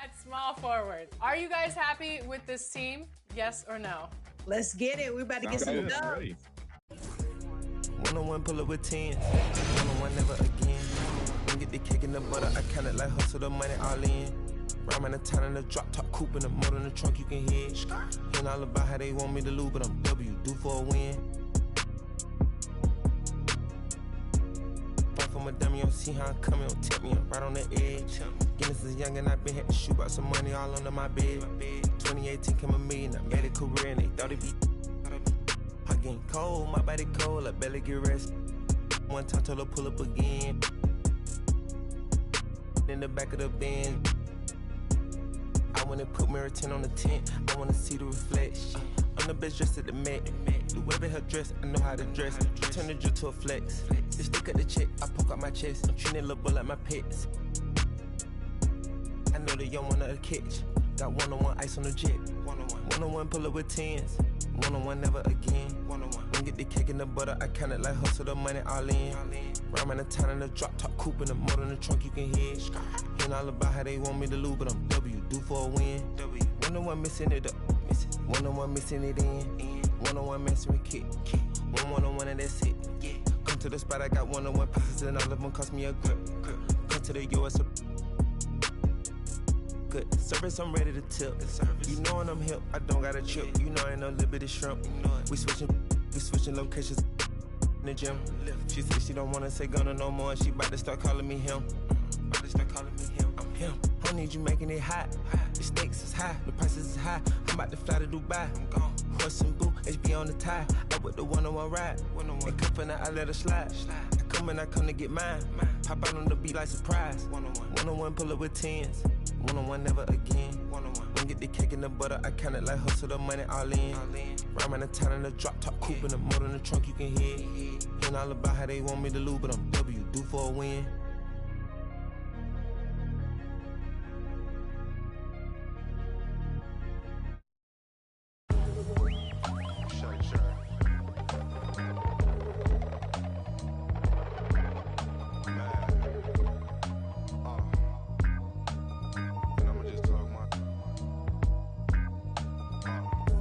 at small forward. Are you guys happy with this team? Yes or no? Let's get it. We're about to get some dubs. One-on-one pull up with 10. One-on-one never again. When get the cake in the butter, I count it like hustle the money all in. Rhyming the town in the drop top coupe in the motor in the trunk you can hear. Hearing all about how they want me to lose, but I'm W, due for a win. Fight from a dummy, don't see how I'm coming, don't tip me, I'm right on the edge. Guinness is young and I been had to shoot out some money all under my bed. 2018 came a million, I made a career and they thought it'd be. I getting cold, my body cold, I barely get rest. One time told her pull up again. In the back of the Benz. I wanna put mirror 10 on the tent, I wanna see the reflection. I'm the best dressed at the Met. The way her dress, I know how to dress. Turn the drill to a flex. Just stick at the check, I poke out my chest. I'm treating little boy like my pets. I know the young one of the catch. Got one-on-one ice on the jet. One-on-one pull up with 10s. One-on-one never again. When get the cake in the butter, I count it like hustle the money all in. Rhyming the town in the drop top coupe in the motor in the trunk you can hear. Hearing all about how they want me to lose, but I'm W, due for a win. One-on-one missing it up. One-on-one missing it in. One-on-one messing with kid. One-on-one and that's it. Come to the spot, I got one-on-one pieces and all of them cost me a grip. Come to the US. Good service, I'm ready to tip. You know when I'm hip, I don't got a chip. You know I ain't no little bit of shrimp. We switching locations in the gym. She said she don't wanna say gonna no more. She about to start calling me him. I'm him. I need you making it hot. The stakes is high, the prices is high. I'm about to fly to Dubai. I'm gone. Horse and boot, HB on the tie. I with the one-on-one ride. And cuffin' I let her slide. I come and I come to get mine. Pop out on the beat like surprise. One-on-one pull up with 10s. One-on-one never again. When get the cake in the butter, I count it like hustle the money all in. Rhyming the town in the drop top coupe in the motor in the trunk you can hear. Hearing all about how they want me to lose, but I'm W, due for a win.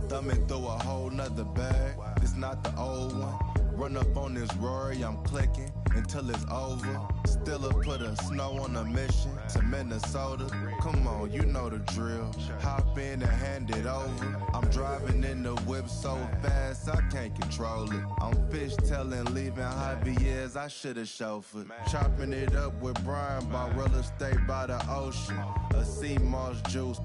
Thumbing through a whole nother bag. It's not the old one. Run up on this Rory, I'm clicking until it's over. Still put a snow on a mission to Minnesota. Come on, you know the drill. Hop in and hand it over. I'm driving in the whip so fast I can't control it. I'm fishtailing, leaving Javier's, I should've chauffeured. Chopping it up with Brian, bought real estate by the ocean. A sea moss juice.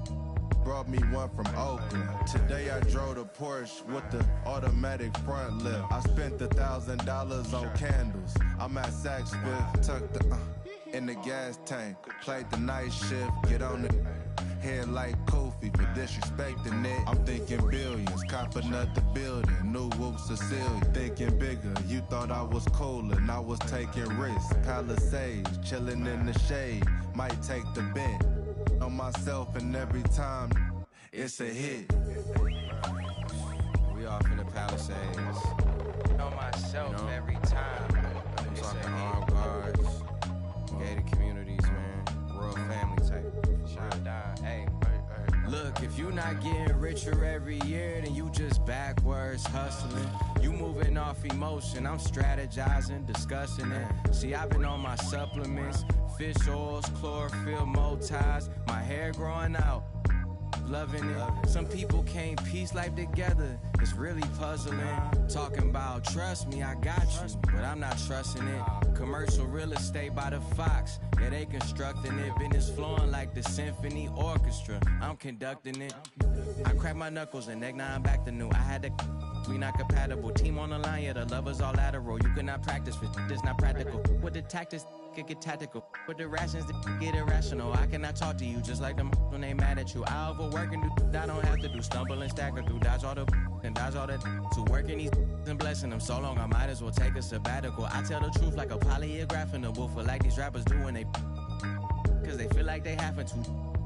Brought me one from Oakland. Today I drove the Porsche with the automatic front lift. I spent $1,000 on candles. I'm at Saks Fifth, tucked in the gas tank. Played the night shift, get on it. Head like Kofi for disrespecting it. I'm thinking billions, copping up the building. New whoop Cecilia, thinking bigger. You thought I was cooler, and I was taking risks. Palisades, chilling in the shade. Might take the bent on myself, and every time it's a hit. We off in the Palisades. On myself, you know, every time. I'm talking armed guards, gated communities, man. Royal family type. Shine down, hey. Look, if you not getting richer every year, then you just backwards hustling. You moving off emotion, I'm strategizing, discussing it. See, I've been on my supplements, fish oils, chlorophyll, ties, my hair growing out. Loving it. Some people can't piece life together. It's really puzzling. Talking about trust me, I got you, but I'm not trusting it. Commercial real estate by the Fox. Yeah, they constructing it. Business flowing like the symphony orchestra. I'm conducting it. I crack my knuckles and neck, now I'm back to new. I had to. We not compatible. Team on the line, yeah, the lovers all lateral. You cannot practice with this, not practical. With the tactics, could get tactical. With the rations, get irrational. I cannot talk to you just like them when they mad at you. I overwork and do I don't have to do. Stumble and stagger through, dodge all the and dodge all that. To working these and blessing them so long, I might as well take a sabbatical. I tell the truth like a polygraph in the woofer, like these rappers do when they, cause they feel like they having to.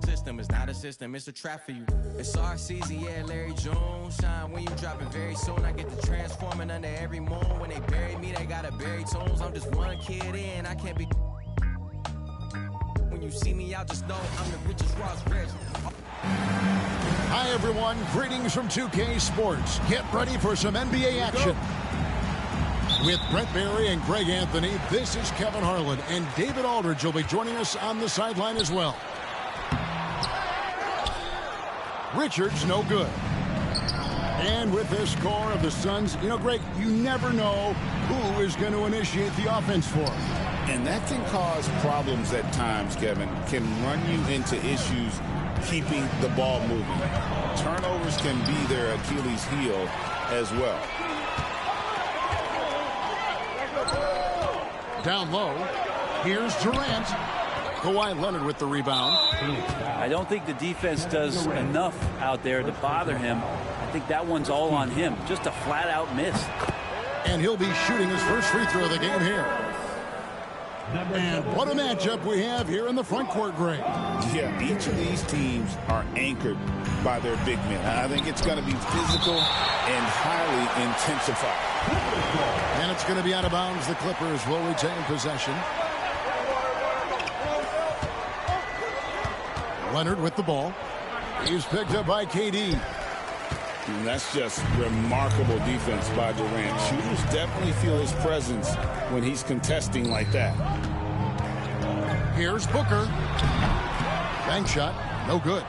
System is not a system, it's a trap for you. It's our season, yeah, Larry Jones. Shine when you drop it very soon. I get the transforming under every moon. When they bury me, they gotta bury tunes. I'm just one kid in, I can't be. When you see me out, just know I'm the richest Ross Rich. Hi, everyone. Greetings from 2K Sports. Get ready for some NBA action. With Brent Barry and Greg Anthony, this is Kevin Harlan, and David Aldridge will be joining us on the sideline as well. Richards, no good. And with this score of the Suns, you know, Greg, you never know who is going to initiate the offense for them. And that can cause problems at times, Kevin. Can run you into issues keeping the ball moving. Turnovers can be their Achilles heel as well. Down low, here's Durant. Kawhi Leonard with the rebound. I don't think the defense does enough out there to bother him. I think that one's all on him. Just a flat-out miss. And he'll be shooting his first free throw of the game here. And what a matchup we have here in the front court, Greg. Yeah, each of these teams are anchored by their big men. I think it's going to be physical and highly intensified. And it's going to be out of bounds. The Clippers will retain possession. Leonard with the ball. He's picked up by KD. And that's just remarkable defense by Durant. Shooters definitely feel his presence when he's contesting like that. Here's Booker. Bank shot, no good.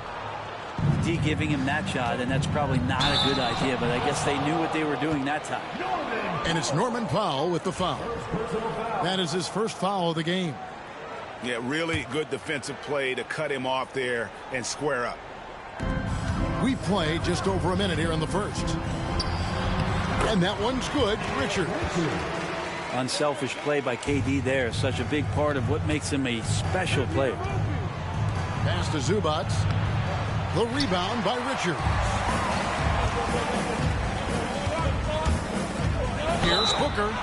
D giving him that shot, and that's probably not a good idea, but I guess they knew what they were doing that time. And it's Norman Powell with the foul. That is his first foul of the game. Yeah, really good defensive play to cut him off there and square up. We play just over a minute here in the first. And that one's good. Richard. Unselfish play by KD there. Such a big part of what makes him a special player. Pass to Zubac. The rebound by Richard. Here's Booker.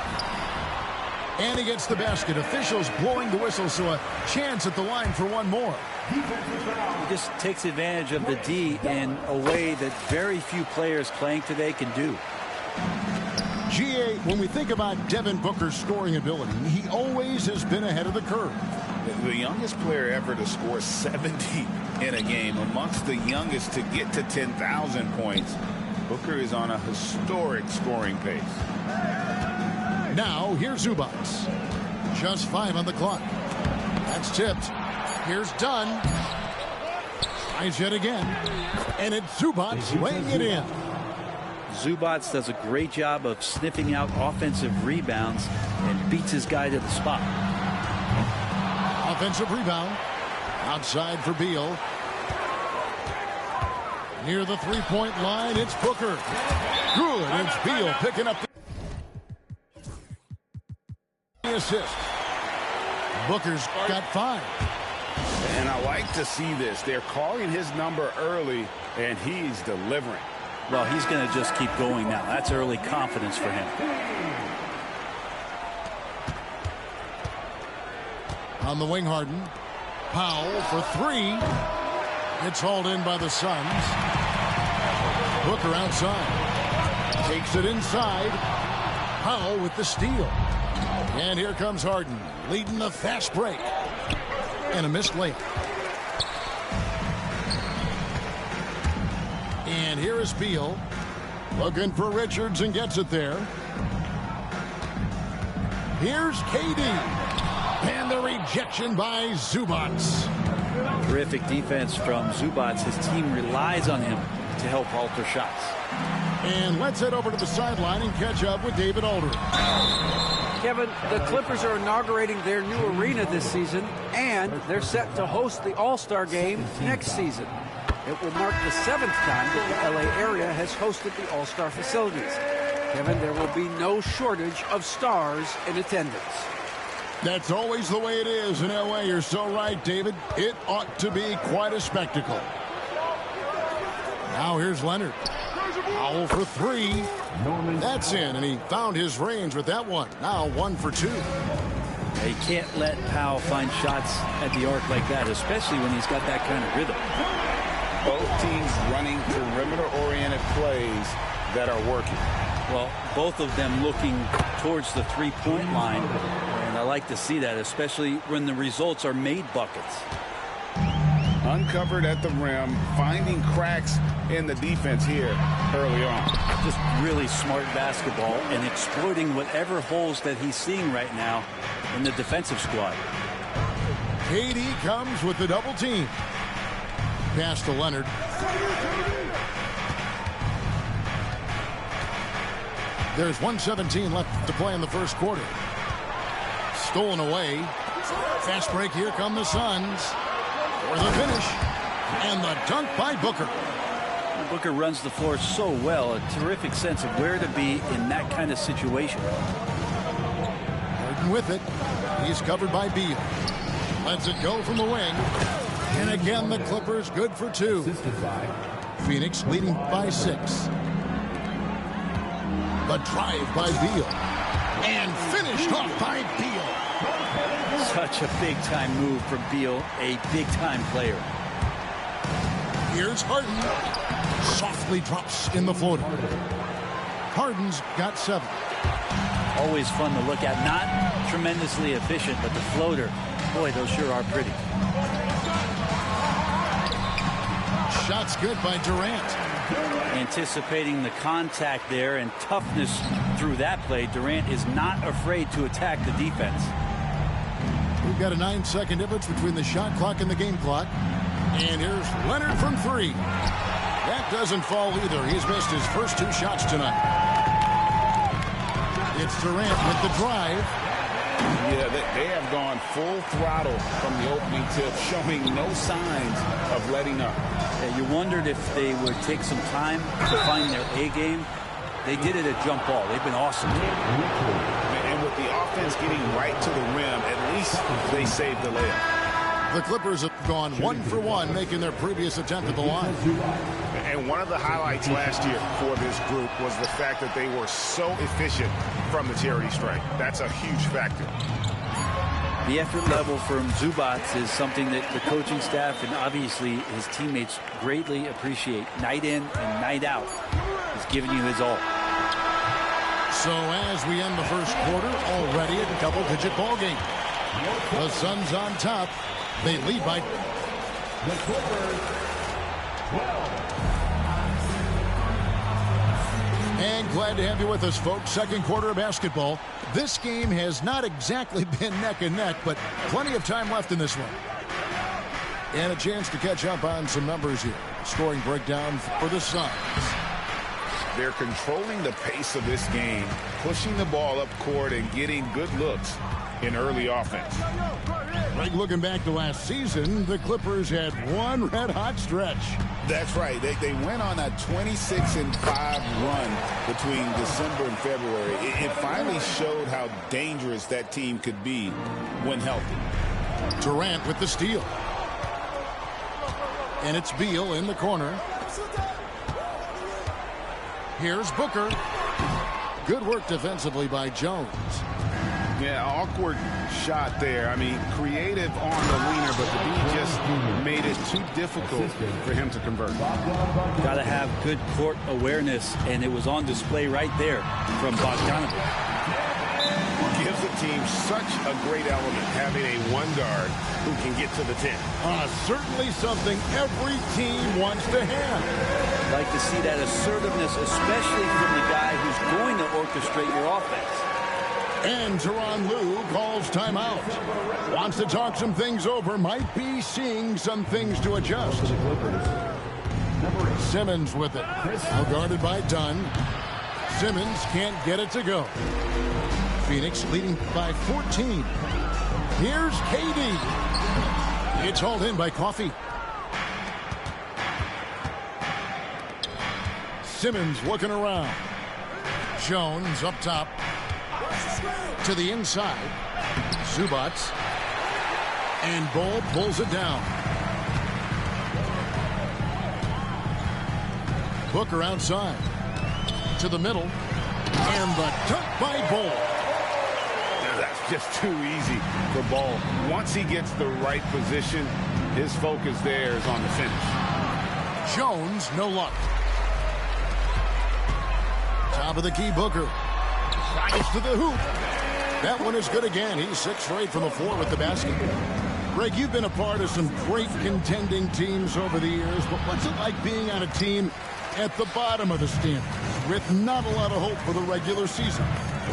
And he gets the basket. Officials blowing the whistle, so a chance at the line for one more. He just takes advantage of the D in a way that very few players playing today can do. GA, when we think about Devin Booker's scoring ability, he always has been ahead of the curve. The youngest player ever to score 70 in a game, amongst the youngest to get to 10,000 points. Booker is on a historic scoring pace. Now, here's Zubac. Just 5 on the clock. That's tipped. Here's Dunn. Tries yet again. And it's Zubac laying it in. Zubac does a great job of sniffing out offensive rebounds and beats his guy to the spot. Offensive rebound. Outside for Beal. Near the three-point line, it's Booker. Good. It's Beal picking up the assist. Booker's got 5. And I like to see this. They're calling his number early, and he's delivering. Well, he's going to just keep going now. That's early confidence for him. On the wing, Harden. Powell for 3. It's hauled in by the Suns. Booker outside. Takes it inside. Powell with the steal. And here comes Harden, leading the fast break. And a missed layup. And here is Beal. Looking for Richards and gets it there. Here's KD. And the rejection by Zubac. Terrific defense from Zubac. His team relies on him to help alter shots. And let's head over to the sideline and catch up with David Aldridge. Kevin, the Clippers are inaugurating their new arena this season, and they're set to host the All-Star Game next season. It will mark the 7th time that the LA area has hosted the All-Star facilities. Kevin, there will be no shortage of stars in attendance. That's always the way it is in LA. You're so right, David. It ought to be quite a spectacle. Now here's Leonard. Powell for 3. That's in, and he found his range with that one. Now 1 for 2. You can't let Powell find shots at the arc like that, especially when he's got that kind of rhythm. Both teams running perimeter-oriented plays that are working. Well, both of them looking towards the three-point line, and I like to see that, especially when the results are made buckets. Uncovered at the rim, finding cracks in the defense here early on. Just really smart basketball and exploiting whatever holes that he's seeing right now in the defensive squad. KD comes with the double team. Pass to Leonard. There's 1:17 left to play in the first quarter. Stolen away. Fast break. Here come the Suns for the finish. And the dunk by Booker. Booker runs the floor so well. A terrific sense of where to be in that kind of situation. Harden with it. He's covered by Beal. Lets it go from the wing. And again, the Clippers good for 2. Phoenix leading by 6. The drive by Beal. And finished off by Beal. Such a big-time move from Beal, a big-time player. Here's Harden. Softly drops in the floater. Harden's got 7. Always fun to look at. Not tremendously efficient, but the floater, boy, those sure are pretty. Shots good by Durant. Anticipating the contact there and toughness through that play, Durant is not afraid to attack the defense. We've got a 9-second difference between the shot clock and the game clock. And here's Leonard from 3. That doesn't fall either. He's missed his first 2 shots tonight. It's Durant with the drive. Yeah, they have gone full throttle from the opening tip, showing no signs of letting up. Yeah, you wondered if they would take some time to find their A game. They did it at jump ball. They've been awesome. And with the offense getting right to the rim, at least they saved the layup. The Clippers have gone 1 for 1, making their previous attempt at the line. And one of the highlights last year for this group was the fact that they were so efficient from the charity stripe. That's a huge factor. The effort level from Zubac is something that the coaching staff and obviously his teammates greatly appreciate. Night in and night out, he's giving you his all. So as we end the first quarter, already a double-digit ball game. The Suns on top. They lead by the Clippers 12. And glad to have you with us, folks. Second quarter of basketball. This game has not exactly been neck and neck, but plenty of time left in this one. And a chance to catch up on some numbers here. Scoring breakdown for the Suns. They're controlling the pace of this game, pushing the ball up court and getting good looks in early offense. Right, looking back to last season, the Clippers had one red-hot stretch. That's right. They went on a 26-5 run between December and February. It finally showed how dangerous that team could be when healthy. Durant with the steal. And it's Beal in the corner. Here's Booker. Good work defensively by Jones. Yeah, awkward shot there. I mean, creative on the leaner, but the D just made it too difficult for him to convert. Got to have good court awareness, and it was on display right there from Bogdanovic. Gives the team such a great element, having a one guard who can get to the 10. Certainly something every team wants to have. Like to see that assertiveness, especially from the guy who's going to orchestrate your offense. And Tyronn Lue calls timeout. Wants to talk some things over. Might be seeing some things to adjust. Simmons with it. Now guarded by Dunn. Simmons can't get it to go. Phoenix leading by 14. Here's KD. It's hauled in by Coffey. Simmons looking around. Jones up top. To the inside. Zubac. And Ball pulls it down. Booker outside. To the middle. And the dunk by Ball. That's just too easy for Ball. Once he gets the right position, his focus there is on the finish. Jones, no luck. Top of the key, Booker. Drives to the hoop. That one is good again. He's 6 for 8 from the floor with the basket. Greg, you've been a part of some great contending teams over the years, but what's it like being on a team at the bottom of the standings with not a lot of hope for the regular season?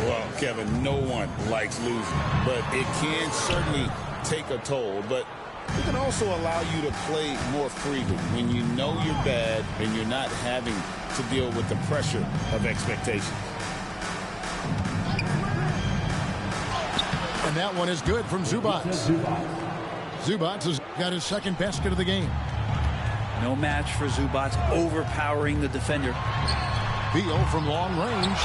Well, Kevin, no one likes losing, but it can certainly take a toll. But it can also allow you to play more freely when you know you're bad and you're not having to deal with the pressure of expectations. And that one is good from Zubac. Zubac has got his second basket of the game. No match for Zubac, overpowering the defender. Beal from long range.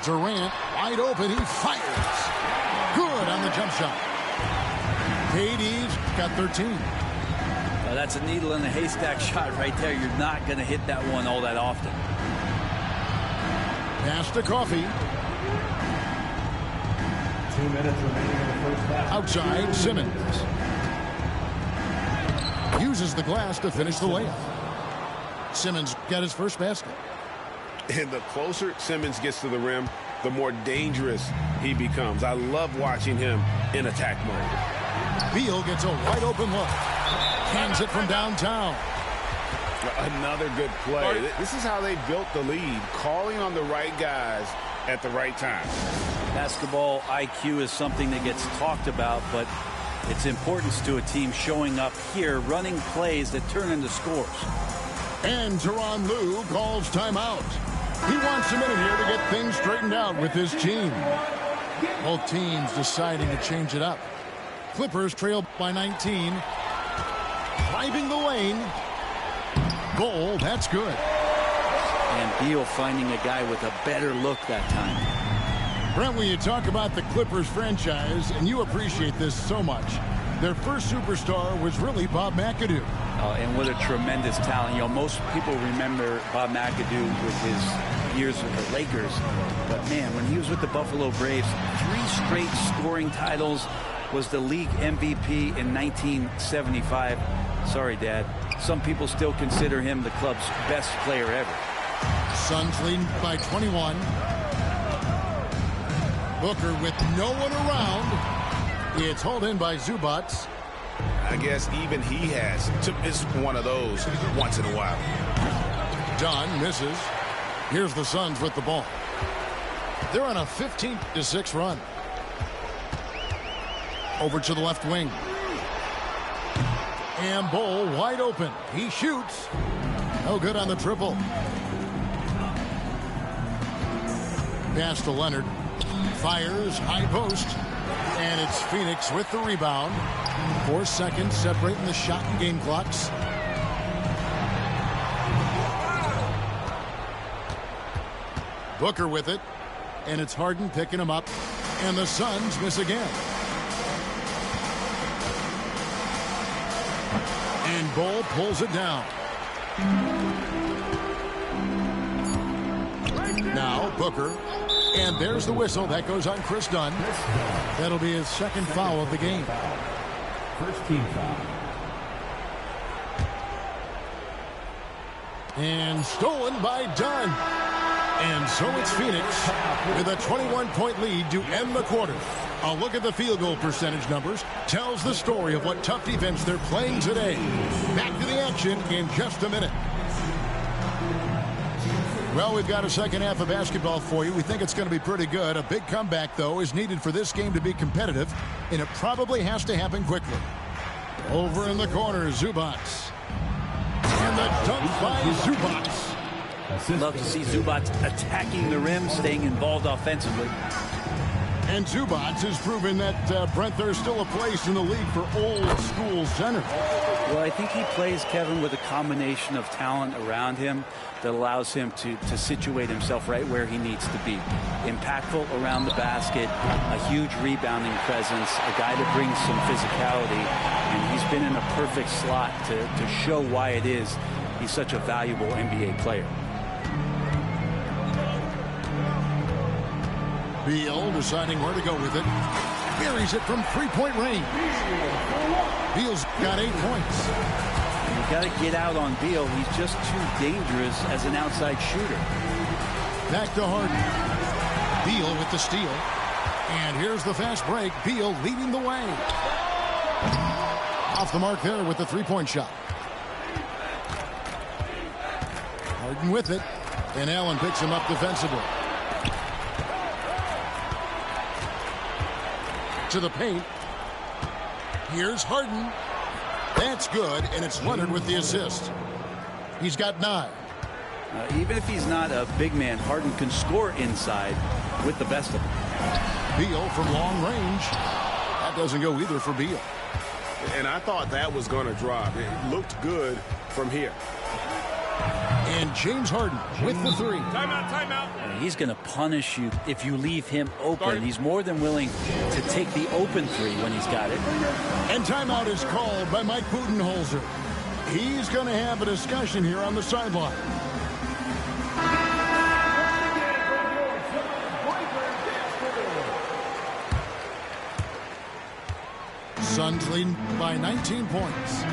Durant wide open. He fires. Good on the jump shot. KD's got 13. Well, that's a needle in a haystack shot right there. You're not going to hit that one all that often. Pass to Coffee. 2 minutes remaining in the first half. Outside, Simmons. Uses the glass to finish the layup. Simmons got his first basket. And the closer Simmons gets to the rim, the more dangerous he becomes. I love watching him in attack mode. Beal gets a wide open look. Hands it from downtown. Another good play. This is how they built the lead, calling on the right guys at the right time. Basketball IQ is something that gets talked about, but its importance to a team showing up here, running plays that turn into scores. And Tyronn Lue calls timeout. He wants a minute here to get things straightened out with his team. Both teams deciding to change it up. Clippers trail by 19. Driving the lane. Goal, that's good. And Beal finding a guy with a better look that time. Brent, when you talk about the Clippers franchise, and you appreciate this so much, their first superstar was really Bob McAdoo. And what a tremendous talent. You know, most people remember Bob McAdoo with his years with the Lakers. But, man, when he was with the Buffalo Braves, 3 straight scoring titles, was the league MVP in 1975. Sorry, Dad. Some people still consider him the club's best player ever. Suns leading by 21. Booker with no one around. It's hauled in by Zubac. I guess even he has to miss one of those once in a while. Dunn misses. Here's the Suns with the ball. They're on a 15-6 run. Over to the left wing. And Bull wide open. He shoots. No good on the triple. Pass to Leonard. Fires, high post. And it's Phoenix with the rebound. 4 seconds separating the shot and game clocks. Booker with it. And it's Harden picking him up. And the Suns miss again. And Bull pulls it down. Now Booker. And there's the whistle. That goes on Chris Dunn. That'll be his second foul of the game. First team foul. And stolen by Dunn. And so it's Phoenix with a 21-point lead to end the quarter. A look at the field goal percentage numbers tells the story of what tough defense they're playing today. Back to the action in just a minute. Well, we've got a second half of basketball for you. We think it's going to be pretty good. A big comeback, though, is needed for this game to be competitive, and it probably has to happen quickly. Over in the corner, Zubac. And the dunk by Zubac. Love to see Zubac attacking the rim, staying involved offensively. And Zubac has proven that, Brent, there's still a place in the league for old-school center. Well, I think he plays, Kevin, with a combination of talent around him that allows him to situate himself right where he needs to be. Impactful around the basket, a huge rebounding presence, a guy that brings some physicality, and he's been in a perfect slot to show why it is he's such a valuable NBA player. Beal deciding where to go with it. Buries it from three-point range. Beal's got 8 points. got to get out on Beal. He's just too dangerous as an outside shooter. Back to Harden. Beal with the steal. And here's the fast break. Beal leading the way. Off the mark there with the three-point shot. Harden with it. And Allen picks him up defensively. To the paint. Here's Harden. That's good, and it's Leonard with the assist. He's got 9. Even if he's not a big man, Harden can score inside with the best of them. Beal from long range. That doesn't go either for Beal. And I thought that was going to drop. It looked good from here. And James Harden with the 3. Timeout. And he's going to punish you if you leave him open. He's more than willing to take the open 3 when he's got it. And timeout is called by Mike Budenholzer. He's going to have a discussion here on the sideline. Suns leading by 19 points.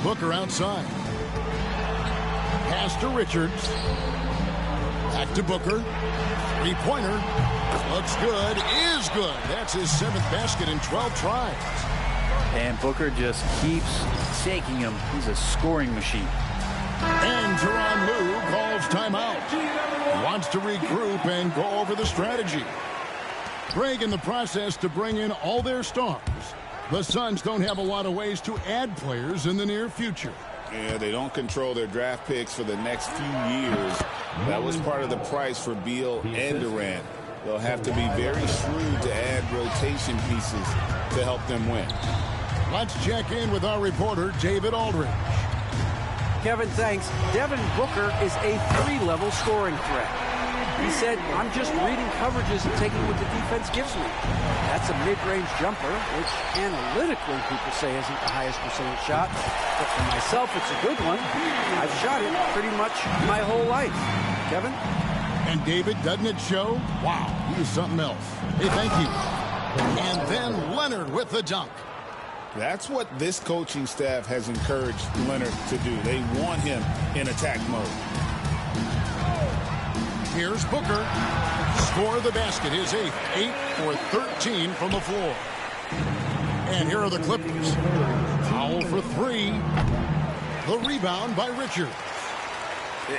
Booker outside. Pass to Richards. Back to Booker. Three-pointer. Looks good. Is good. That's his 7th basket in 12 tries. And Booker just keeps taking him. He's a scoring machine. And Tyronn Lue calls timeout. Wants to regroup and go over the strategy. Greg in the process to bring in all their stars. The Suns don't have a lot of ways to add players in the near future. Yeah, they don't control their draft picks for the next few years. That was part of the price for Beal and Durant. They'll have to be very shrewd to add rotation pieces to help them win. Let's check in with our reporter, David Aldridge. Kevin, thanks. Devin Booker is a 3-level scoring threat. He said, I'm just reading coverages and taking what the defense gives me. That's a mid-range jumper, which analytically people say isn't the highest percentage shot. But for myself, it's a good one. I've shot it pretty much my whole life. Kevin? And David, doesn't it show? Wow, he is something else. Hey, thank you. And then Leonard with the dunk. That's what this coaching staff has encouraged Leonard to do. They want him in attack mode. Here's Booker. Score the basket. His 8th. 8 for 13 from the floor. And here are the Clippers. Foul for 3. The rebound by Richards.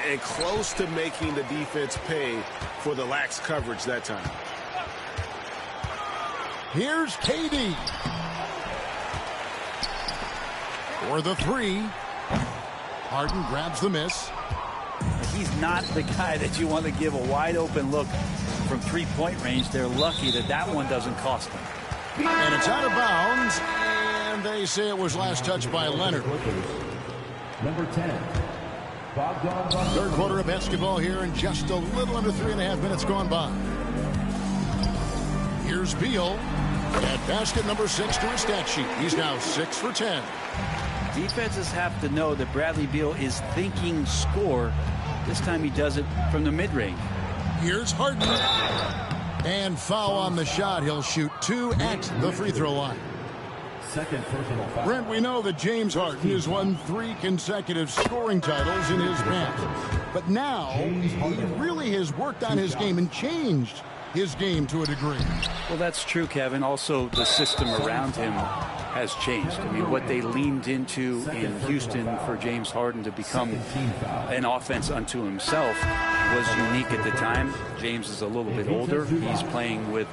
And close to making the defense pay for the lax coverage that time. Here's KD. For the 3. Harden grabs the miss. He's not the guy that you want to give a wide open look from 3-point range. They're lucky that that one doesn't cost them. And it's out of bounds. And they say it was last touched by Leonard. Number 10. Third quarter of basketball here in just a little under 3.5 minutes gone by. Here's Beal at basket number 6 to his stat sheet. He's now 6 for 10. Defenses have to know that Bradley Beal is thinking score. This time he does it from the mid-range. Here's Harden. And foul on the shot. He'll shoot 2 at the free throw line. Second personal foul. Brent, we know that James Harden has won 3 consecutive scoring titles in his past. But now he really has worked on his game and changed his game to a degree. Well, that's true, Kevin. Also, the system around him has changed. I mean, what they leaned into in Houston for James Harden to become an offense unto himself was unique at the time. James is a little bit older. He's playing with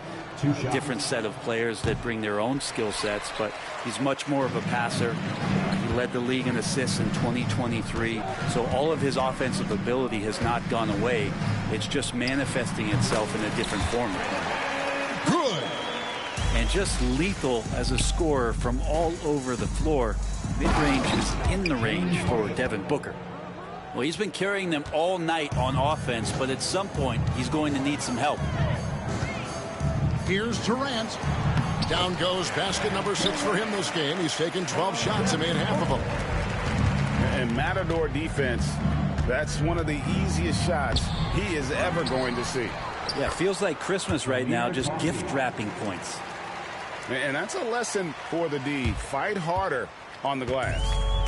a different set of players that bring their own skill sets, but he's much more of a passer. He led the league in assists in 2023, so all of his offensive ability has not gone away. It's just manifesting itself in a different form. Good. And just lethal as a scorer from all over the floor. Mid-range is in the range for Devin Booker. Well, he's been carrying them all night on offense, but at some point he's going to need some help. Here's Durant. Down goes basket number 6 for him this game. He's taken 12 shots and made half of them. And Matador defense, that's one of the easiest shots he is ever going to see. Yeah, feels like Christmas right now, just gift wrapping points. And that's a lesson for the D. Fight harder on the glass.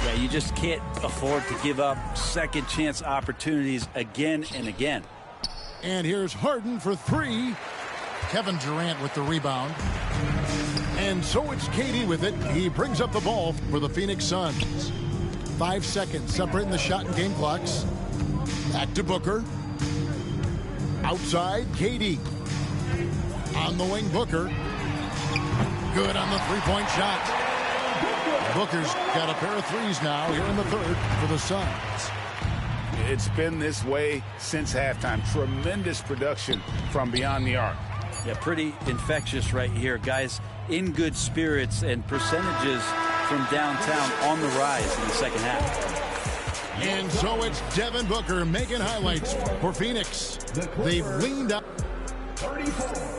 Yeah, you just can't afford to give up second chance opportunities again and again. And here's Harden for three. Kevin Durant with the rebound. And so it's Katie with it. He brings up the ball for the Phoenix Suns. 5 seconds separating the shot and game clocks. Back to Booker. Outside, Katie. On the wing, Booker. Good on the three-point shot. Booker's got a pair of threes now here in the third for the Suns. It's been this way since halftime. Tremendous production from beyond the arc. Yeah, pretty infectious right here. Guys in good spirits and percentages from downtown on the rise in the second half. And so it's Devin Booker making highlights for Phoenix. They've leaned up. 34.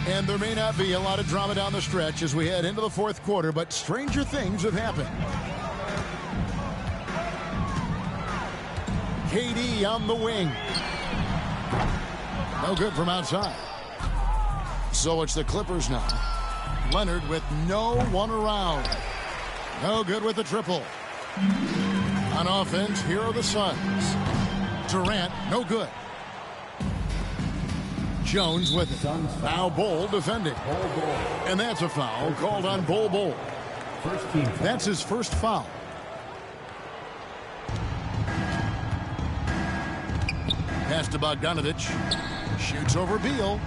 And there may not be a lot of drama down the stretch as we head into the fourth quarter, but stranger things have happened. KD on the wing. No good from outside. So it's the Clippers now. Leonard with no one around. No good with the triple. On offense, here are the Suns. Durant, no good. Jones with it. Now Bol defending. And that's a foul called on Bol. That's his first foul. Pass to Bogdanovic. Shoots over Beal.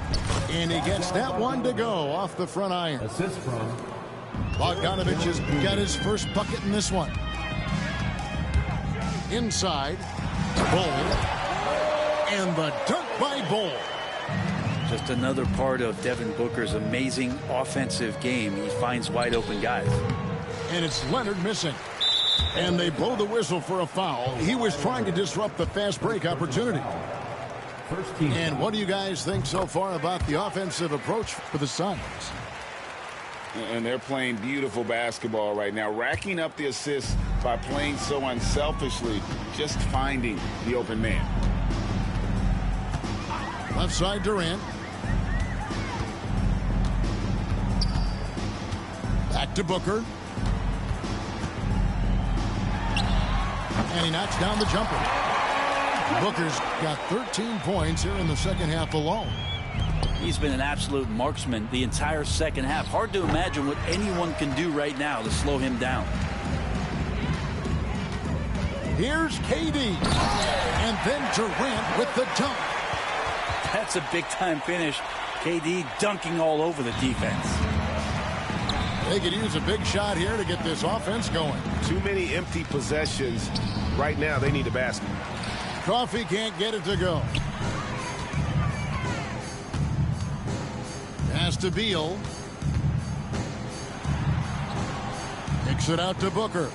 And he gets that one to go off the front iron. Assist from Bogdanovic has got his first bucket in this one. Inside. Bol. And the dunk by Bol. Just another part of Devin Booker's amazing offensive game. He finds wide open guys. And it's Leonard missing. And they blow the whistle for a foul. He was trying to disrupt the fast break opportunity. And what do you guys think so far about the offensive approach for the Suns? And they're playing beautiful basketball right now, racking up the assists by playing so unselfishly, just finding the open man. Left side, Durant. Back to Booker. And he knocks down the jumper. Booker's got 13 points here in the second half alone. He's been an absolute marksman the entire second half. Hard to imagine what anyone can do right now to slow him down. Here's KD. And then Durant with the dunk. That's a big-time finish. KD dunking all over the defense. They could use a big shot here to get this offense going. Too many empty possessions. Right now, they need a basket. Coffee can't get it to go. Pass to Beal. Kicks it out to Booker.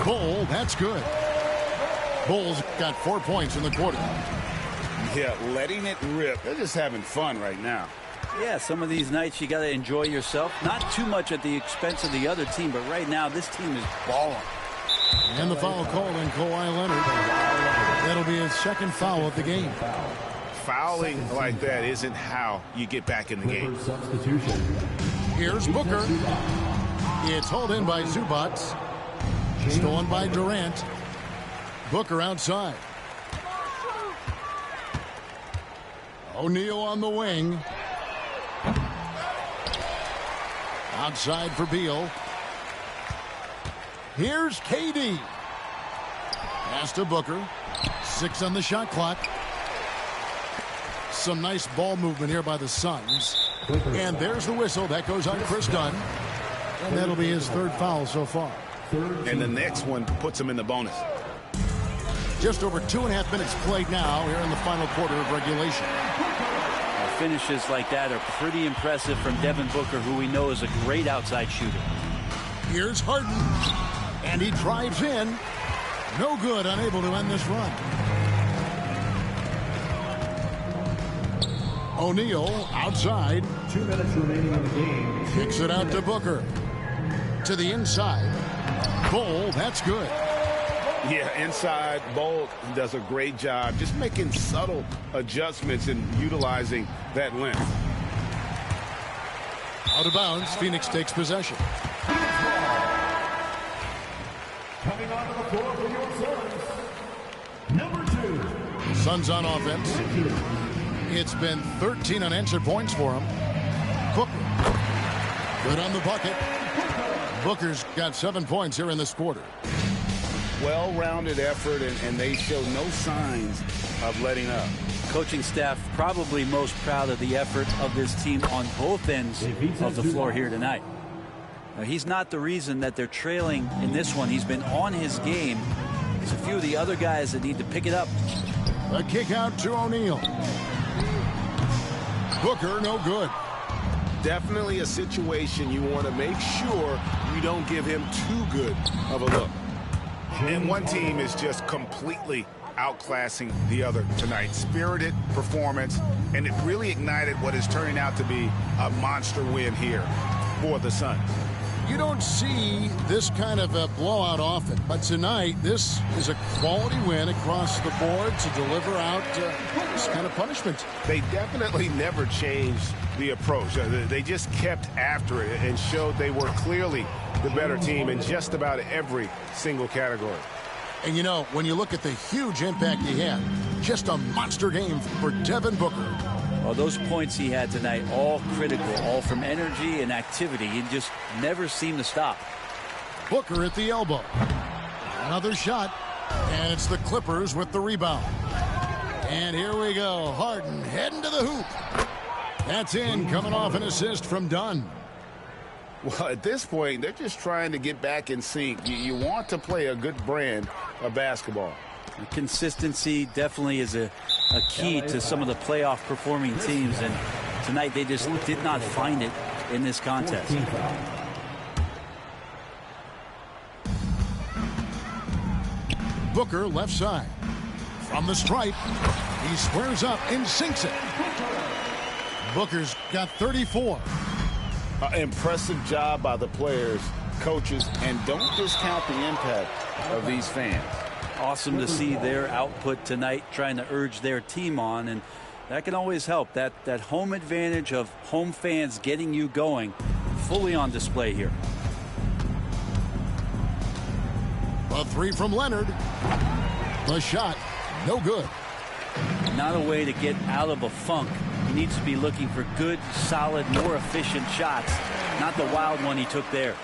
Bol, that's good. Bol's got 4 points in the quarter. Yeah, letting it rip. They're just having fun right now. Yeah, some of these nights you got to enjoy yourself. Not too much at the expense of the other team, but right now this team is balling. And the foul called on Kawhi Leonard. That'll be his second foul of the game. Fouling like that isn't how you get back in the game. Here's Booker. It's hauled in by Zubac. Stolen by Durant. Booker outside. O'Neal on the wing. Outside for Beal. Here's KD. Pass to Booker. 6 on the shot clock. Some nice ball movement here by the Suns. And there's the whistle. That goes on Chris Dunn. And that'll be his third foul so far. And the next one puts him in the bonus. Just over 2.5 minutes played now here in the final quarter of regulation. Finishes like that are pretty impressive from Devin Booker, who we know is a great outside shooter. Here's Harden. And he drives in. No good, unable to end this run. O'Neal outside. 2 minutes remaining in the game. Kicks it out to Booker. To the inside. Bol, that's good. Yeah, inside, Bolt does a great job just making subtle adjustments and utilizing that length. Out of bounds, Phoenix takes possession. Coming onto the floor for your Suns, number 2. Suns on offense. It's been 13 unanswered points for him. Cook. Good on the bucket. Booker's got 7 points here in this quarter. Well-rounded effort, and they show no signs of letting up. Coaching staff probably most proud of the effort of this team on both ends of the floor here tonight. Now, he's not the reason that they're trailing in this one. He's been on his game. There's a few of the other guys that need to pick it up. A kick out to O'Neal. Booker, no good. Definitely a situation you want to make sure you don't give him too good of a look. And one team is just completely outclassing the other tonight. Spirited performance, and it really ignited what is turning out to be a monster win here for the Suns. You don't see this kind of a blowout often, but tonight this is a quality win across the board to deliver out this kind of punishment. They definitely never changed the approach. They just kept after it and showed they were clearly the better team in just about every single category. And you know, when you look at the huge impact he had, just a monster game for Devin Booker. Well, those points he had tonight, all critical, all from energy and activity. He just never seemed to stop. Booker at the elbow. Another shot, and it's the Clippers with the rebound. And here we go. Harden heading to the hoop. That's in, coming off an assist from Dunn. Well, at this point, they're just trying to get back in sync. You want to play a good brand of basketball. Consistency definitely is a key to some of the playoff performing teams, and tonight they just did not find it in this contest. Booker left side. From the stripe, he squares up and sinks it. Booker's got 34. Impressive job by the players, coaches, and don't discount the impact of these fans. Awesome to see their output tonight, trying to urge their team on, and that can always help. That home advantage of home fans getting you going, fully on display here. A three from Leonard. The shot, no good. Not a way to get out of a funk. He needs to be looking for good, solid, more efficient shots, not the wild one he took there.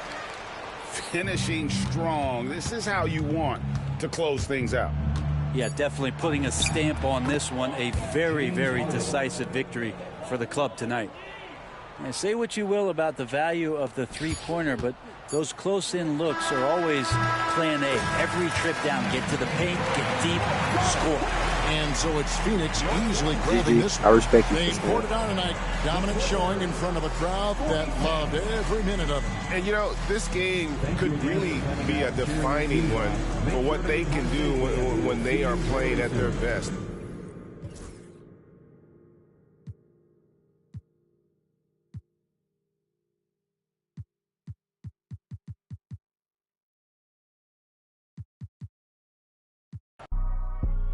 Finishing strong. This is how you want to close things out. Yeah, definitely putting a stamp on this one. A very, very decisive victory for the club tonight. And say what you will about the value of the three-pointer, but those close-in looks are always plan A. Every trip down, get to the paint, get deep, score. And so it's Phoenix easily grabbing this one. I respect you. They poured it on tonight. Dominant showing in front of a crowd that loved every minute of it. And, you know, this game could really be a defining one for what they can do when they are playing at their best.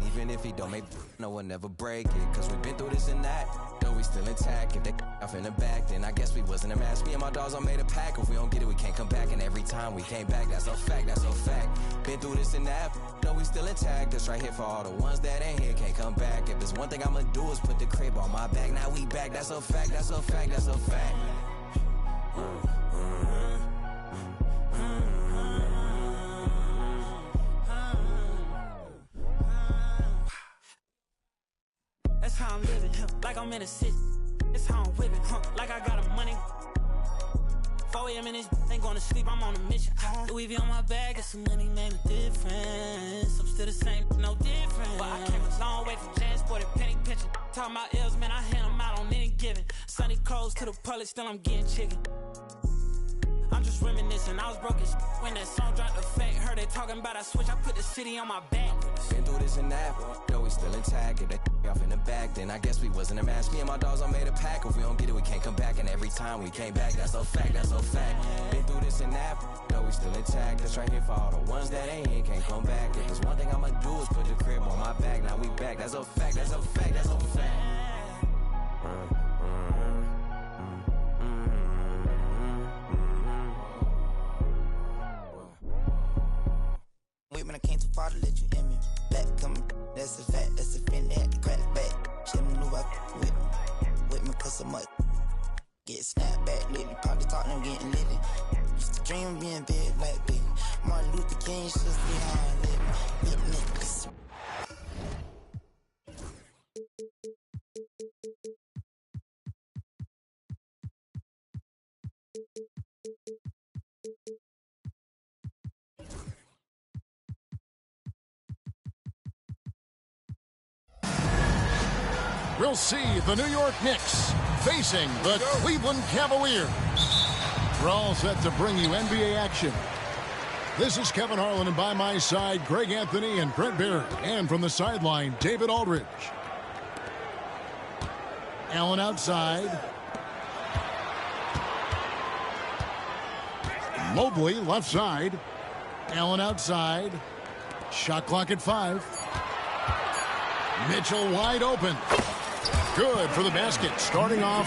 Even if he don't make, no one never break it. Cause we've been through this and that, though we still intact. If they off in the back, then I guess we wasn't a match. Me and my dogs all made a pack. If we don't get it, we can't come back. And every time we came back, that's a fact, that's a fact. Been through this and that, though we still intact. That's right here for all the ones that ain't here, can't come back. If there's one thing I'ma do is put the crib on my back. Now we back, that's a fact, that's a fact, that's a fact. That's how I'm living, like I'm in a city. That's how I'm whipping, like I got a money. 4 a.m. in this, ain't going to sleep, I'm on a mission. Louis V on my bag, get some money, made a difference. I'm still the same, no different. But I came a long way from transported, penny pitching. Talking about L's, man, I hand them out on any given. Sunny clothes to the public, still I'm getting chicken. I'm just reminiscing, I was broke as when that song dropped. Effect, heard they talking about I switch, I put the city on my back. Been through this and that, though we still intact. If they off in the back, then I guess we wasn't a match. Me and my dogs all made a pack. If we don't get it, we can't come back. And every time we came back, that's a fact, that's a fact. Been through this and that, though we still intact. That's right here for all the ones that ain't here, can't come back. If there's one thing I'ma do is put the crib on my back. Now we back, that's a fact, that's a fact, that's a fact. When I came too far to let you in me. Back coming, that's a fact, that's a fin, they had to crack back. She knew I with me cause so much. Get snapped back lately, probably talking, I'm getting litty. Used to dream of being big like big. Martin Luther King, just behind living. Big niggas. We'll see the New York Knicks facing the Cleveland Cavaliers. We're all set to bring you NBA action. This is Kevin Harlan, and by my side, Greg Anthony and Brent Barrett. And from the sideline, David Aldridge. Allen outside. Mobley left side. Allen outside. Shot clock at 5. Mitchell wide open. Good for the basket. Starting off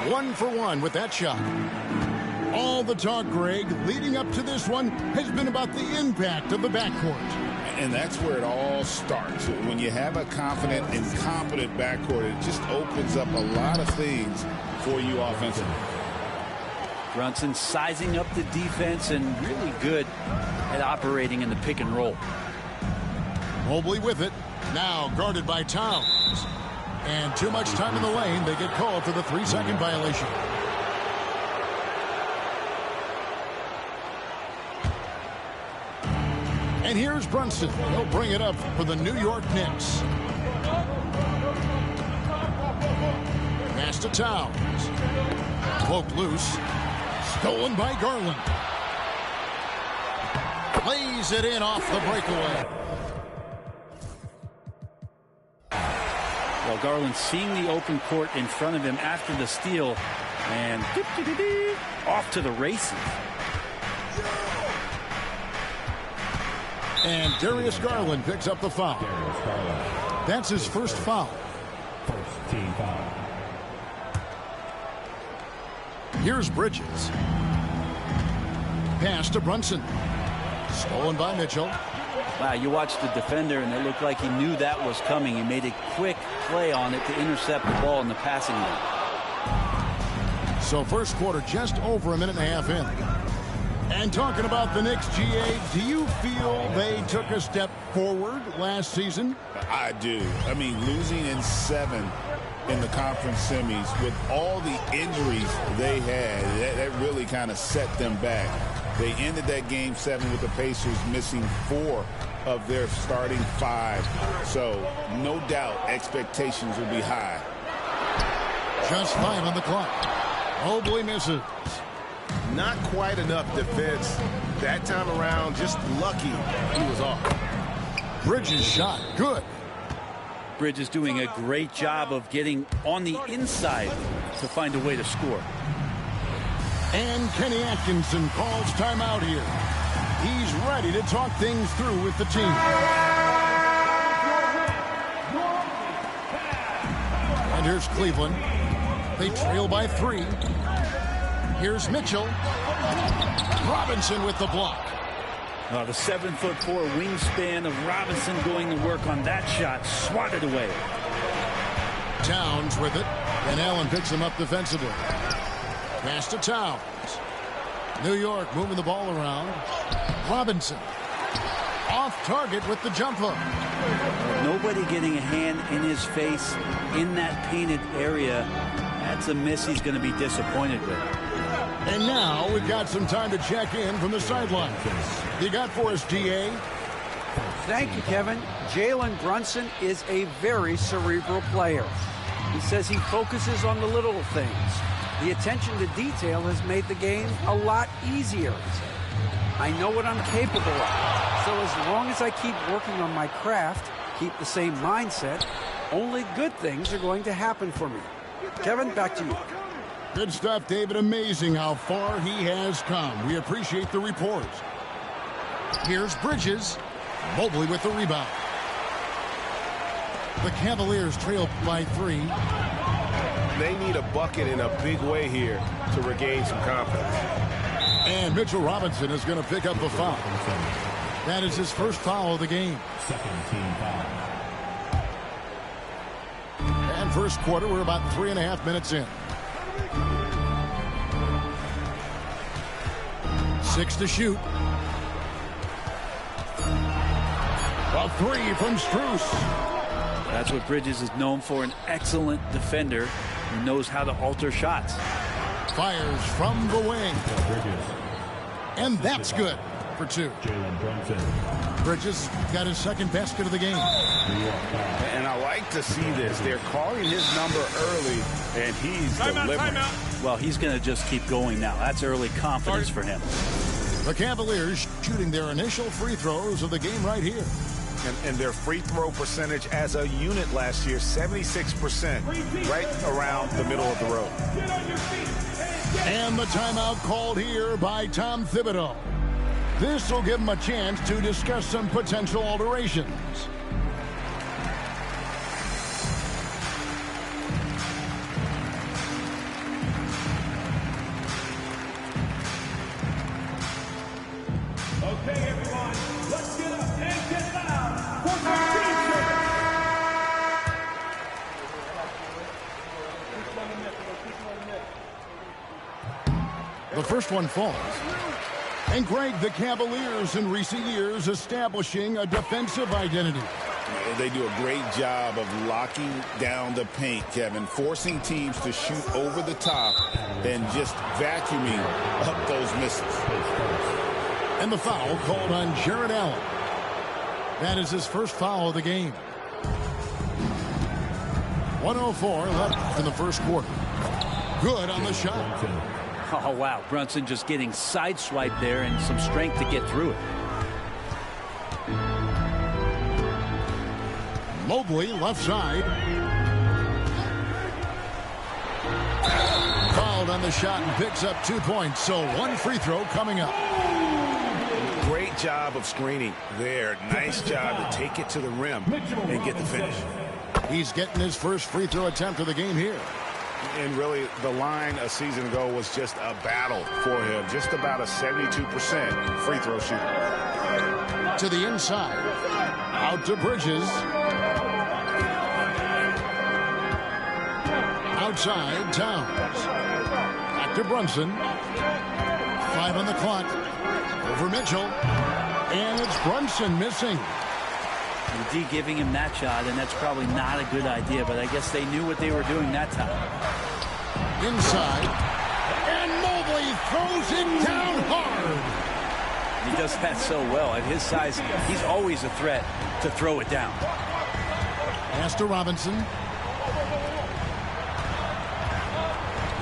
1 for 1 with that shot. All the talk, Greg, leading up to this one has been about the impact of the backcourt. And that's where it all starts. When you have a confident and competent backcourt, it just opens up a lot of things for you offensively. Brunson sizing up the defense and really good at operating in the pick and roll. Mobley with it. Now guarded by Towns. And too much time in the lane. They get called for the 3-second violation. And here's Brunson. He'll bring it up for the New York Knicks. Pass to Towns. Poked loose. Stolen by Garland. Lays it in off the breakaway. Well, Garland seeing the open court in front of him after the steal, and off to the races. And Darius Garland picks up the foul. That's his first foul. First team foul. Here's Bridges. Pass to Brunson. Stolen by Mitchell. Wow, you watched the defender, and it looked like he knew that was coming. He made a quick play on it to intercept the ball in the passing lane. So first quarter just over a minute and a half in. And talking about the Knicks, GA, do you feel they took a step forward last season? I do. I mean, losing in 7 in the conference semis with all the injuries they had, that really kind of set them back. They ended that game 7 with the Pacers missing 4 of their starting 5. So no doubt expectations will be high. Just 5 on the clock. Mobley misses. Not quite enough defense that time around. Just lucky he was off. Bridges shot. Good. Bridges doing a great job of getting on the inside to find a way to score. And Kenny Atkinson calls timeout here. He's ready to talk things through with the team. And here's Cleveland. They trail by 3. Here's Mitchell. Robinson with the block. The 7'4" wingspan of Robinson going to work on that shot. Swatted away. Towns with it. And Allen picks him up defensively. Pass to Towns. New York moving the ball around. Robinson. Off target with the jump hook. Nobody getting a hand in his face in that painted area. That's a miss he's going to be disappointed with. And now we've got some time to check in from the sideline. You got for us, DA? Thank you, Kevin. Jalen Brunson is a very cerebral player. He says he focuses on the little things. The attention to detail has made the game a lot easier. I know what I'm capable of. So as long as I keep working on my craft, keep the same mindset, only good things are going to happen for me. Kevin, back to you. Good stuff, David. Amazing how far he has come. We appreciate the reports. Here's Bridges. Mobley with the rebound. The Cavaliers trail by 3. They need a bucket in a big way here to regain some confidence. And Mitchell Robinson is going to pick up the foul. That is his first foul of the game. Second team foul. And first quarter, we're about 3.5 minutes in. 6 to shoot. A 3 from Strus. That's what Bridges is known for, an excellent defender who knows how to alter shots. Fires from the wing. And that's good for 2. Bridges got his second basket of the game. And I like to see this. They're calling his number early, and he's delivering. Well, he's going to just keep going now. That's early confidence for him. The Cavaliers shooting their initial free throws of the game right here. And their free throw percentage as a unit last year, 76%, right around the middle of the road. And the timeout called here by Tom Thibodeau. This will give him a chance to discuss some potential alterations. Okay, everyone, let's get up and get loud for the The first one falls. And Greg, the Cavaliers in recent years establishing a defensive identity. They do a great job of locking down the paint, Kevin, forcing teams to shoot over the top and just vacuuming up those misses. And the foul called on Jared Allen. That is his first foul of the game. 1:04 left in the first quarter. Good on the shot. Oh, wow. Brunson just getting sideswiped there and some strength to get through it. Mobley, left side. Fouled on the shot and picks up 2 points. So 1 free throw coming up. Great job of screening there. Nice job to take it to the rim and get the finish. He's getting his first free throw attempt of the game here. And really, the line a season ago was just a battle for him. Just about a 72% free throw shooter. To the inside. Out to Bridges. Outside, Towns. Back to Brunson. 5 on the clock. Over Mitchell. And it's Brunson missing. The D giving him that shot, and that's probably not a good idea, but I guess they knew what they were doing that time. Inside. And Mobley throws it down hard. He does that so well. At his size, he's always a threat to throw it down. Pass to Robinson.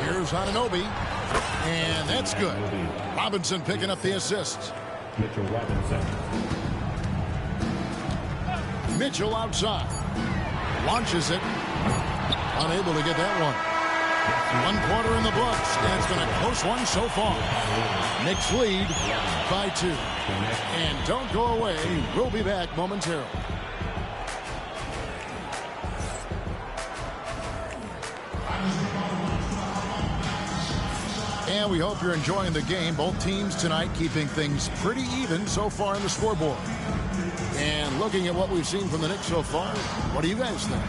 Here's Anunoby. And that's good. Robinson picking up the assist. Mitchell Robinson. Mitchell outside. Launches it. Unable to get that one. 1 quarter in the books. And it's been a close one so far. Knicks lead by 2. And don't go away. We'll be back momentarily. And we hope you're enjoying the game. Both teams tonight keeping things pretty even so far in the scoreboard. And looking at what we've seen from the Knicks so far, what do you guys think?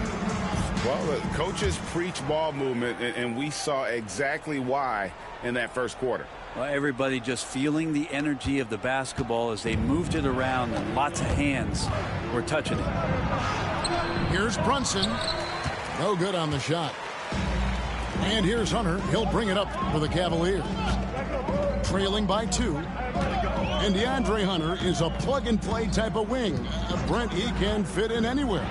Well, the coaches preach ball movement, and we saw exactly why in that first quarter. Well, everybody just feeling the energy of the basketball as they moved it around, and lots of hands were touching it. Here's Brunson. No good on the shot. And here's Hunter. He'll bring it up for the Cavaliers. Trailing by 2. And DeAndre Hunter is a plug-and-play type of wing. Brent, he can fit in anywhere.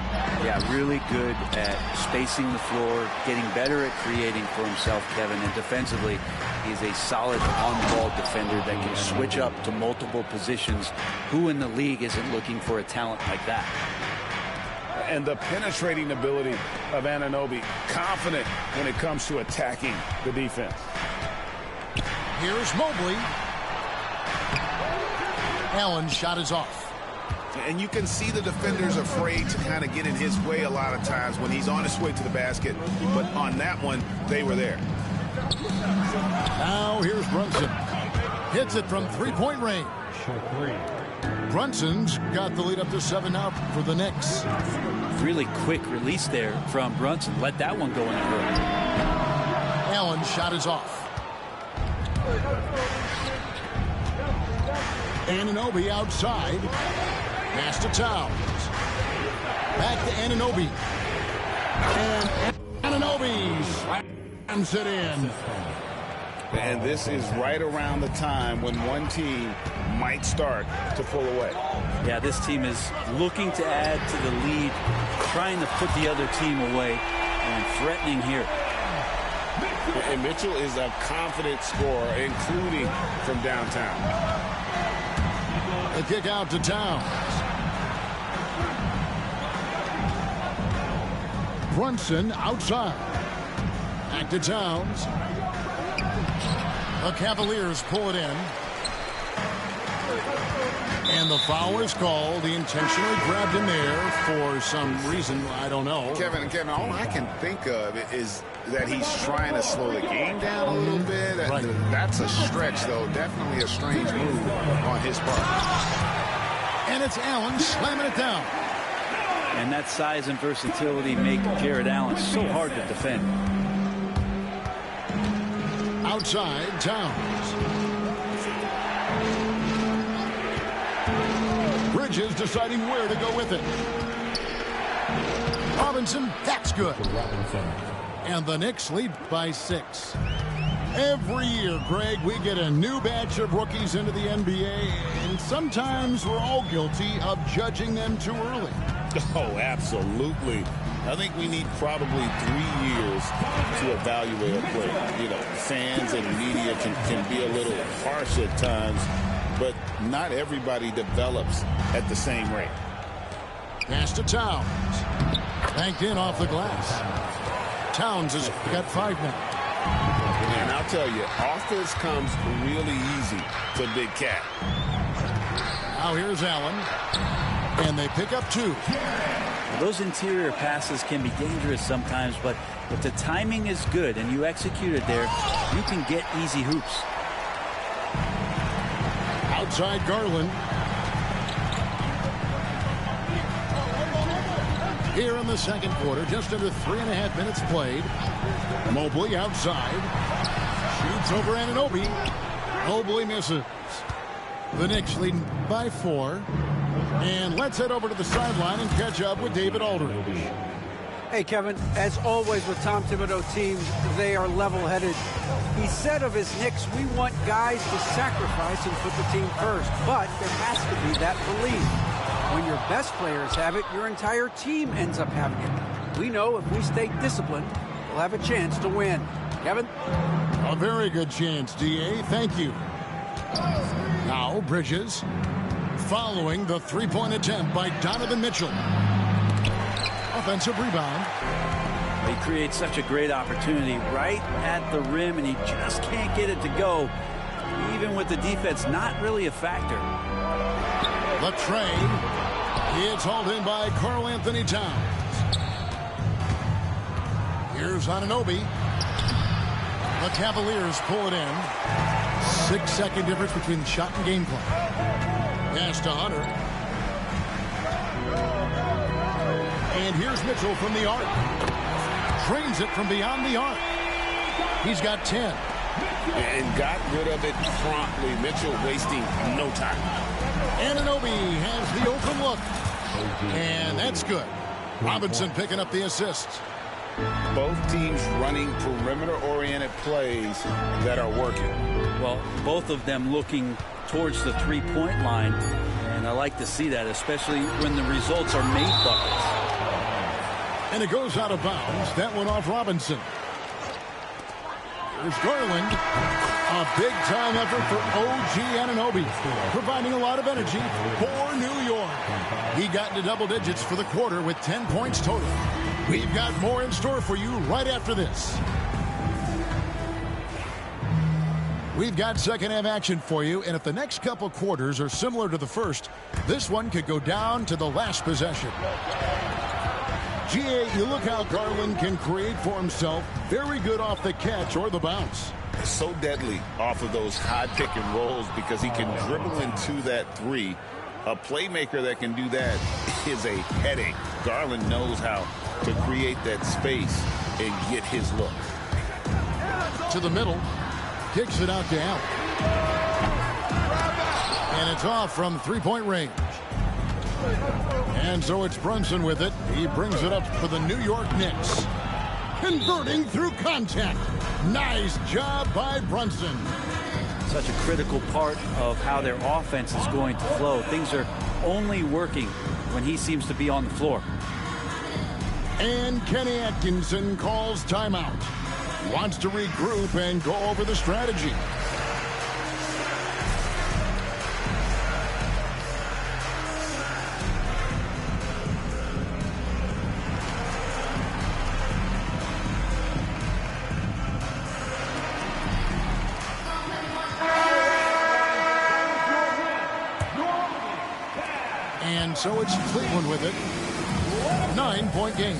Yeah, really good at spacing the floor, getting better at creating for himself, Kevin. And defensively, he's a solid on-ball defender that can switch up to multiple positions. Who in the league isn't looking for a talent like that? And the penetrating ability of Anunoby, confident when it comes to attacking the defense. Here's Mobley. Allen's shot is off. And you can see the defenders afraid to kind of get in his way a lot of times when he's on his way to the basket. But on that one, they were there. Now here's Brunson. Hits it from three-point range. Brunson's got the lead up to 7 now for the Knicks. Really quick release there from Brunson. Let that one go in a hurry. Allen's shot is off. Anunoby outside. Pass to Towns. Back to Anunoby. And Anunoby slams it in. And this is right around the time when one team might start to pull away. Yeah, this team is looking to add to the lead, trying to put the other team away, and threatening here. And Mitchell is a confident scorer, including from downtown. The kick out to Towns. Brunson outside. Back to Towns. The Cavaliers pull it in. And the foul is called. He intentionally grabbed him there for some reason. I don't know. Kevin, all I can think of is that he's trying to slow the game down a little bit. Right. That's a stretch, though. Definitely a strange move on his part. And it's Allen slamming it down. And that size and versatility make Jared Allen so hard to defend. Outside, Towns. Bridges deciding where to go with it. Robinson, that's good. And the Knicks lead by 6. Every year, Greg, we get a new batch of rookies into the NBA, and sometimes we're all guilty of judging them too early. Oh, absolutely. I think we need probably 3 years to evaluate a player. You know, fans and media can be a little harsh at times, but not everybody develops at the same rate. Pass to Towns. Banked in off the glass. Towns has got 5 now. And I'll tell you, offense comes really easy to Big Cat. Now here's Allen. And they pick up 2. Those interior passes can be dangerous sometimes, but if the timing is good and you execute it there, you can get easy hoops. Outside Garland. Here in the second quarter, just under 3.5 minutes played. Mobley outside. Shoots over Anunoby. Mobley misses. The Knicks leading by 4. And let's head over to the sideline and catch up with David Aldridge. Hey, Kevin, as always with Tom Thibodeau teams, they are level-headed. He said of his Knicks, we want guys to sacrifice and put the team first, but there has to be that belief. When your best players have it, your entire team ends up having it. We know if we stay disciplined, we'll have a chance to win. Kevin? A very good chance, D.A. Thank you. Now, Bridges. Following the three-point attempt by Donovan Mitchell. Offensive rebound. He creates such a great opportunity right at the rim, and he just can't get it to go. Even with the defense not really a factor. The trade. It's hauled in by Karl Anthony Towns. Here's Anunoby. The Cavaliers pull it in. 6-second difference between shot and game clock. Pass to Hunter. And here's Mitchell from the arc. Trains it from beyond the arc. He's got 10. And got rid of it promptly. Mitchell wasting no time. Anunoby has the open look. And that's good. Robinson picking up the assists. Both teams running perimeter-oriented plays that are working. Well, both of them looking towards the three-point line, and I like to see that, especially when the results are made buckets. And it goes out of bounds. That one off Robinson. Here's Garland. A big-time effort for OG Anunoby, providing a lot of energy for New York. He got into double digits for the quarter with 10 points total. We've got more in store for you right after this. We've got second-half action for you, and if the next couple quarters are similar to the first, this one could go down to the last possession. GA, you look how Garland can create for himself. Very good off the catch or the bounce. So deadly off of those high pick and rolls because he can dribble into that three. A playmaker that can do that is a headache. Garland knows how to create that space and get his look. To the middle. Kicks it out to Allen. And it's off from three-point range. And so it's Brunson with it. He brings it up for the New York Knicks. Converting through contact. Nice job by Brunson. Such a critical part of how their offense is going to flow. Things are only working when he seems to be on the floor. And Kenny Atkinson calls timeout. Wants to regroup and go over the strategy. And so it's Cleveland with it. 9-point game.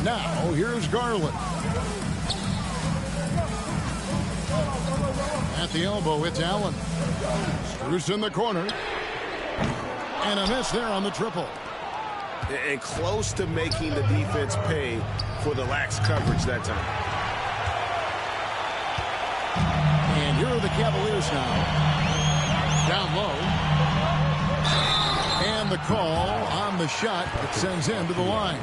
Now, here's Garland. At the elbow, it's Allen. Screws in the corner. And a miss there on the triple. And close to making the defense pay for the lax coverage that time. And here are the Cavaliers now. Down low. And the call on the shot that sends him to the line.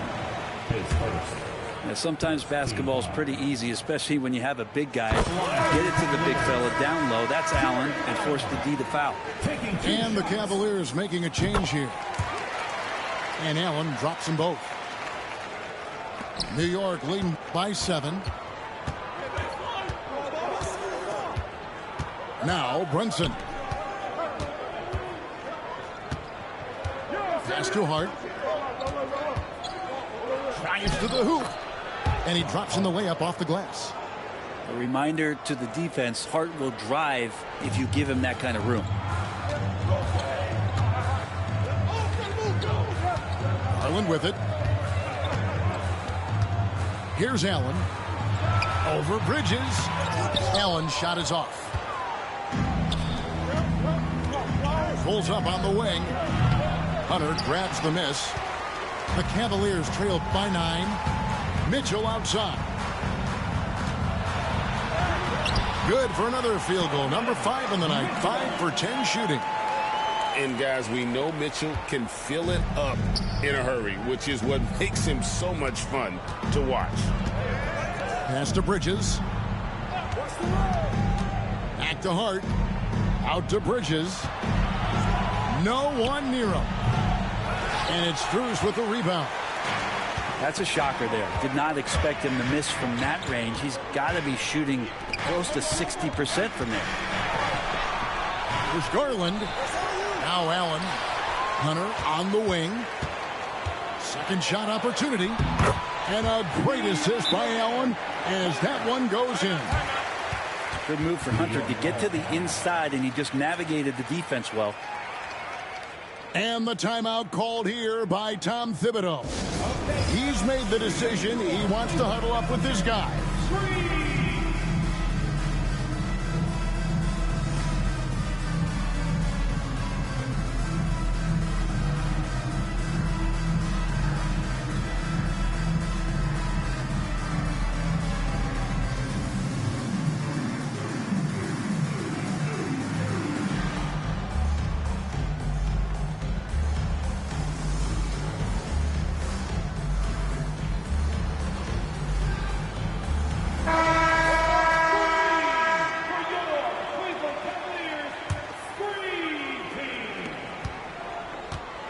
Yeah, sometimes basketball is pretty easy, especially when you have a big guy. Get it to the big fella down low. That's Allen, and force the D to foul. And the Cavaliers making a change here. And Allen drops them both. New York leading by 7. Now Brunson. Pass to Hart. Drives to the hoop. And he drops in the layup off the glass. A reminder to the defense, Hart will drive if you give him that kind of room. Garland with it. Here's Allen. Over Bridges. Allen's shot is off. Pulls up on the wing. Hunter grabs the miss. The Cavaliers trail by 9. Mitchell outside. Good for another field goal. Number 5 in the night. 5 for 10 shooting. And guys, we know Mitchell can fill it up in a hurry, which is what makes him so much fun to watch. Pass to Bridges. Back to Hart. Out to Bridges. No one near him. And it's Strus with the rebound. That's a shocker there. Did not expect him to miss from that range. He's got to be shooting close to 60% from there. There's Garland. Now Allen. Hunter on the wing. Second shot opportunity. And a great assist by Allen as that one goes in. Good move for Hunter to get to the inside, and he just navigated the defense well. And the timeout called here by Tom Thibodeau. He's made the decision. He wants to huddle up with his guys.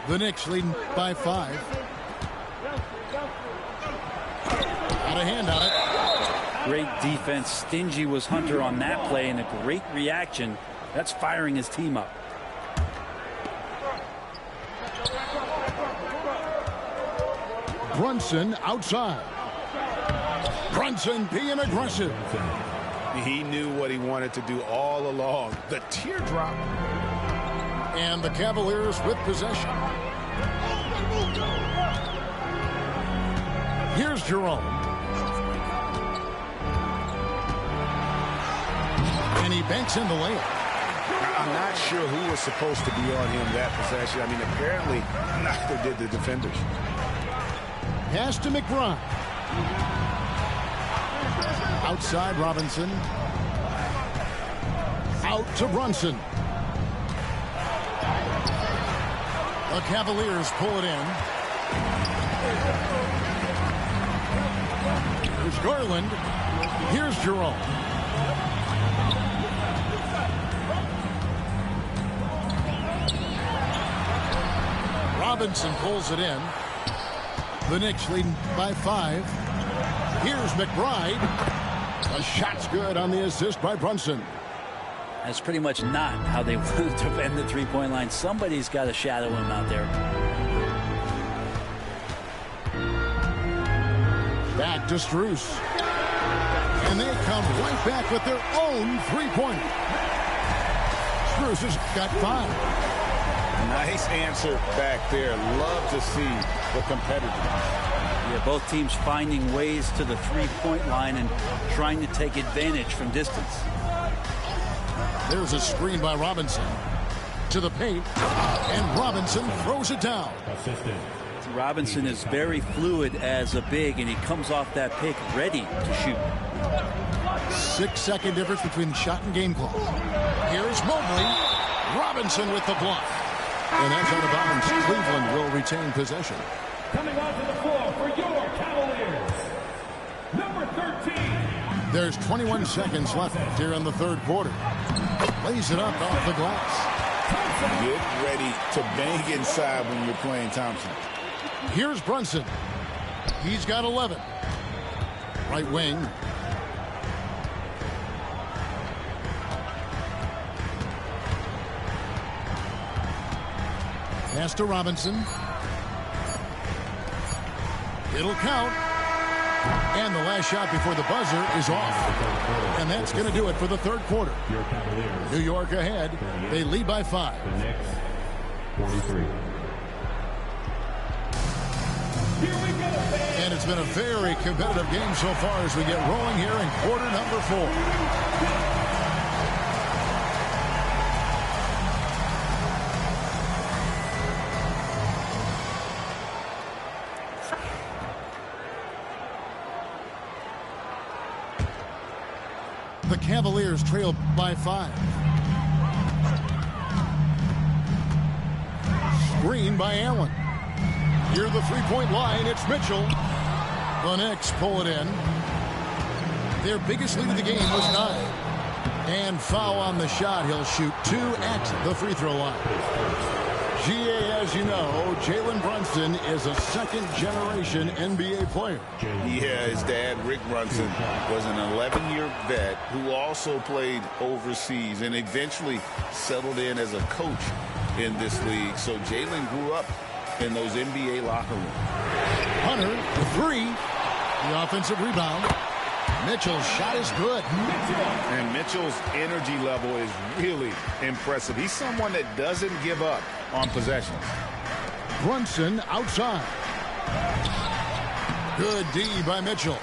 The Knicks leading by 5. a hand on it. Great defense. Stingy was Hunter on that play, and a great reaction. That's firing his team up. Brunson outside. Brunson being aggressive. He knew what he wanted to do all along. The teardrop. And the Cavaliers with possession. Here's Jerome. And he banks in the layup. I'm not sure who was supposed to be on him that possession. I mean, apparently neither did the defenders. Pass to McBride. Outside Robinson. Out to Brunson. The Cavaliers pull it in. Here's Garland. Here's Jerome. Robinson pulls it in. The Knicks leading by 5. Here's McBride. The shot's good on the assist by Brunson. That's pretty much not how they want to defend the three-point line. Somebody's got to shadow him out there. Back to Strus. And they come right back with their own three-pointer. Strus has got 5. Nice answer back there. Love to see the competitiveness. Yeah, both teams finding ways to the three-point line and trying to take advantage from distance. There's a screen by Robinson. To the paint. And Robinson throws it down. Robinson is very fluid as a big, and he comes off that pick ready to shoot. 6-second difference between shot and game clock. Here's Mobley. Robinson with the block. And that's out of bounds. Cleveland will retain possession. Coming onto the floor for your Cavaliers, number 13. There's 21 seconds left here in the third quarter. Lays it up off the glass. Get ready to bang inside when you're playing Thompson. Here's Brunson. He's got 11. Right wing. Pass to Robinson. It'll count. And the last shot before the buzzer is off. And that's going to do it for the third quarter. New York ahead. They lead by 5. The Knicks, 43. And it's been a very competitive game so far as we get rolling here in quarter number 4. The Cavaliers trail by 5. Screen by Allen. Near the three-point line, it's Mitchell. The Knicks pull it in. Their biggest lead of the game was 9. And foul on the shot. He'll shoot 2 at the free throw line. GA, as you know, Jalen Brunson is a second-generation NBA player. Yeah, his dad, Rick Brunson, was an 11-year vet who also played overseas and eventually settled in as a coach in this league. So Jalen grew up in those NBA locker rooms. Hunter, the 3. The offensive rebound. Mitchell's shot is good. And Mitchell's energy level is really impressive. He's someone that doesn't give up on possessions. Brunson outside. Good D by Mitchell.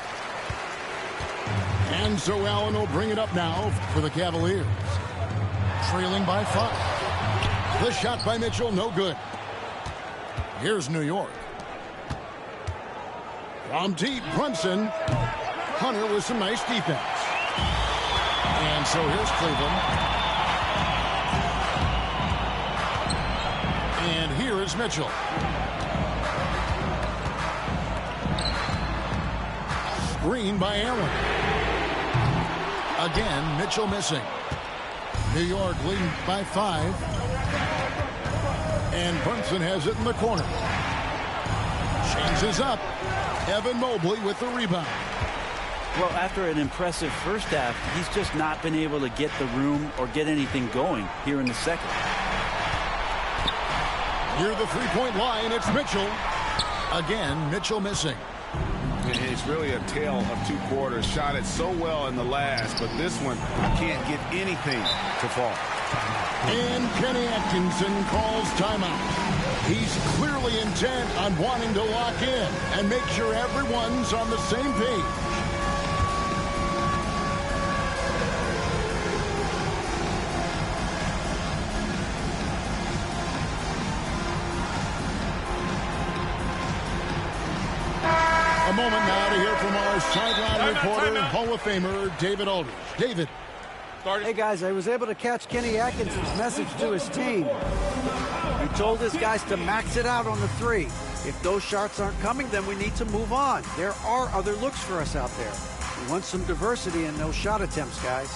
And so Allen will bring it up now for the Cavaliers. Trailing by 5. The shot by Mitchell, no good. Here's New York. From deep, Brunson. Hunter with some nice defense. And so here's Cleveland. And here is Mitchell. Screen by Allen. Again, Mitchell missing. New York leading by 5. And Brunson has it in the corner. Changes up. Evan Mobley with the rebound. Well, after an impressive first half, he's just not been able to get the room or get anything going here in the second. Near the three-point line, it's Mitchell. Again, Mitchell missing. It's really a tale of two quarters. Shot it so well in the last, but this one can't get anything to fall. And Kenny Atkinson calls timeout. He's clearly intent on wanting to lock in and make sure everyone's on the same page. A moment now to hear from our sideline reporter, Hall of Famer David Aldridge. David. Hey, guys, I was able to catch Kenny Atkinson's message to his team. He told his guys to max it out on the three. If those shots aren't coming, then we need to move on. There are other looks for us out there. We want some diversity in those shot attempts, guys.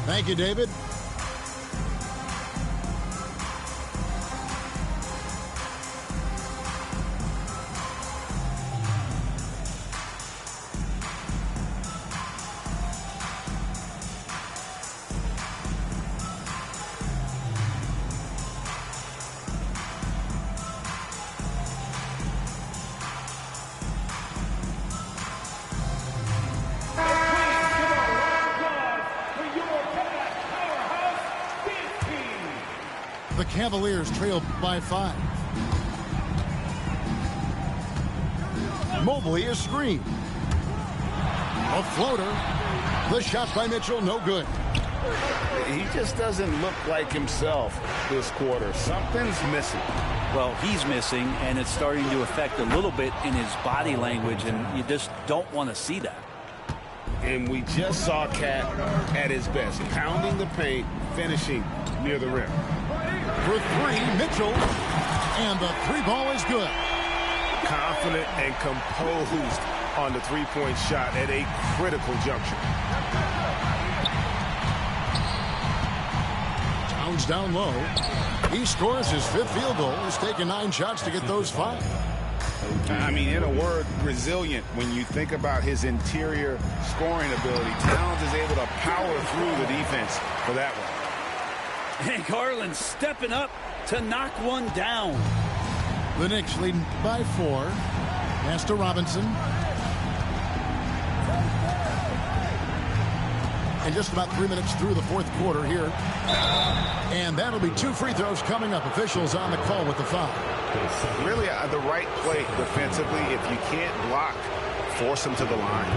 Thank you, David. The Cavaliers trail by 5. Mobley is screened. A floater. The shot by Mitchell, no good. He just doesn't look like himself this quarter. Something's missing. Well, he's missing, and it's starting to affect a little bit in his body language, and you just don't want to see that. And we just saw Cat at his best, pounding the paint, finishing near the rim. For three, Mitchell, and the three ball is good. Confident and composed on the three-point shot at a critical juncture. Towns down low. He scores his 5th field goal. He's taken 9 shots to get those 5. I mean, in a word, resilient. When you think about his interior scoring ability, Towns is able to power through the defense for that one. Hank Harlan stepping up to knock one down. The Knicks leading by 4. Pass to Robinson. And just about 3 minutes through the 4th quarter here. And that'll be 2 free throws coming up. Officials on the call with the foul. Really the right play defensively. If you can't block, force him to the line.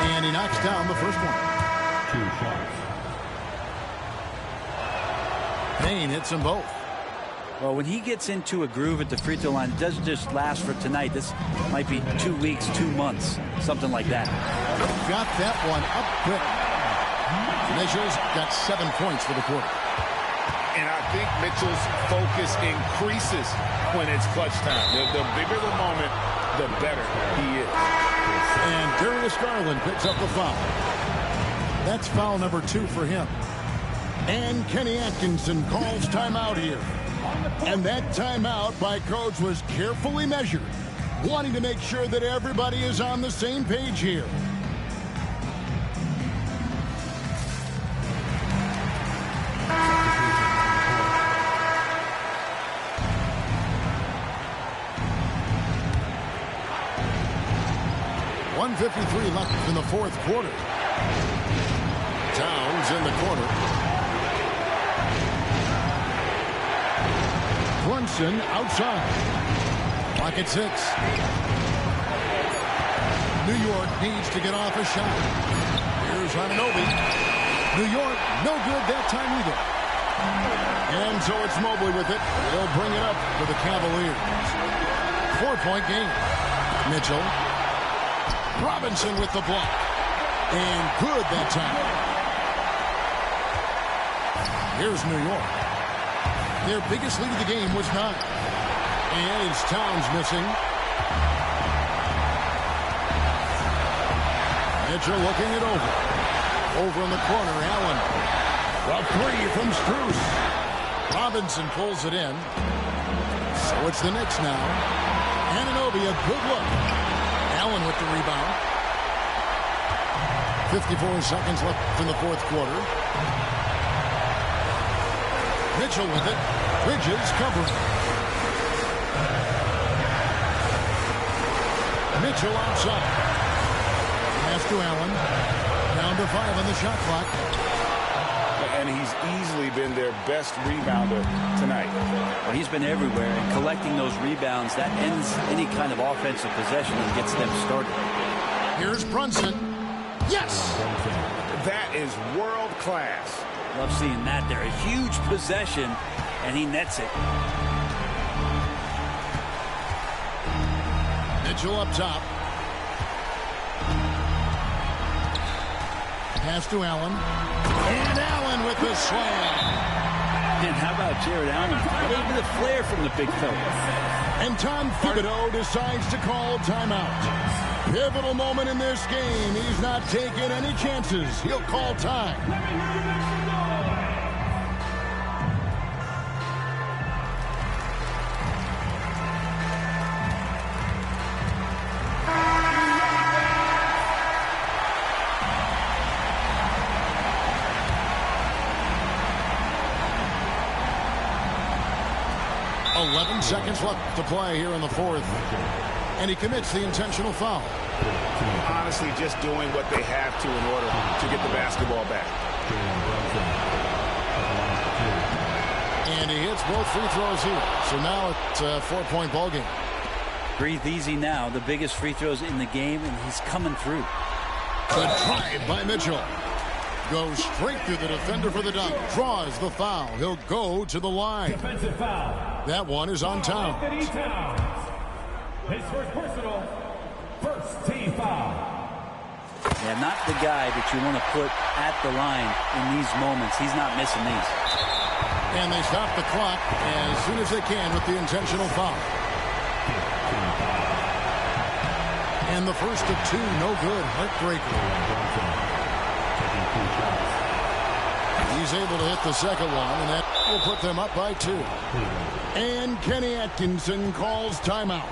And he knocks down the first one. 2 shots. Payne hits them both. Well, when he gets into a groove at the free throw line, it doesn't just last for tonight. This might be 2 weeks, 2 months, something like that. Got that one up quick. Mitchell's got 7 points for the quarter. And I think Mitchell's focus increases when it's clutch time. The bigger the moment, the better he is. And Darius Garland picks up the foul. That's foul number 2 for him. And Kenny Atkinson calls timeout here. And that timeout by Coach was carefully measured, wanting to make sure that everybody is on the same page here. .153 left in the 4th quarter. Towns in the corner. Brunson outside. Clock at 6. New York needs to get off a shot. Here's Anunoby. New York, no good that time either. And so it's Mobley with it. They'll bring it up for the Cavaliers. 4-point game. Mitchell. Robinson with the block. And good that time. Here's New York. Their biggest lead of the game was 9. And it's Towns missing. Mitchell looking it over. Over in the corner, Allen. A 3 from Strus. Robinson pulls it in. So it's the Knicks now. Anunoby, a good look. Allen with the rebound. 54 seconds left in the fourth quarter. Mitchell with it. Bridges covering. Mitchell outside. Pass to Allen. Down to 5 on the shot clock. And he's easily been their best rebounder tonight. Well, he's been everywhere, and collecting those rebounds, that ends any kind of offensive possession and gets them started. Here's Brunson. Yes! That is world class. Love seeing that there. A huge possession, and he nets it. Mitchell up top. Pass to Allen. And Allen with the slam. And how about Jared Allen? A little bit of flair from the big fella. And Tom Thibodeau decides to call timeout. Pivotal moment in this game. He's not taking any chances. He'll call time. 11 seconds left to play here in the fourth. And he commits the intentional foul. Honestly, just doing what they have to in order to get the basketball back. And he hits both free throws here. So now it's a 4-point ball game. Breathe easy now. The biggest free throws in the game, and he's coming through. Good try by Mitchell. Goes straight through the defender for the dunk. Draws the foul. He'll go to the line. Defensive foul. That one is on Towns. His first personal, first team foul. Yeah, not the guy that you want to put at the line in these moments. He's not missing these. And they stop the clock as soon as they can with the intentional foul. And the first of two, no good. Heartbreaker. He's able to hit the second one, and that will put them up by 2. And Kenny Atkinson calls timeout.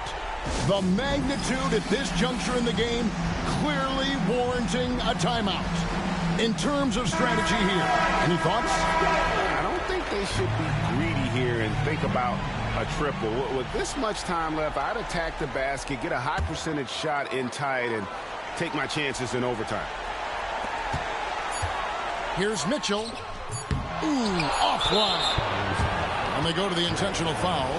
The magnitude at this juncture in the game clearly warranting a timeout. In terms of strategy here, any thoughts? I don't think they should be greedy here and think about a triple. With this much time left, I'd attack the basket, get a high percentage shot in tight, and take my chances in overtime. Here's Mitchell. Ooh, offline. And they go to the intentional foul.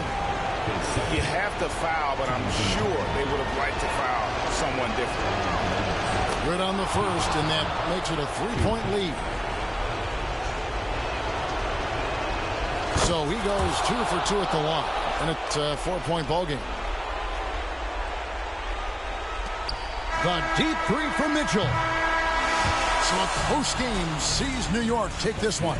You have to foul, but I'm sure they would have liked to foul someone different. Good on the first, and that makes it a 3-point lead. So he goes 2 for 2 at the line, and it's a 4-point ball game. The deep three from Mitchell. So a close game sees New York take this one.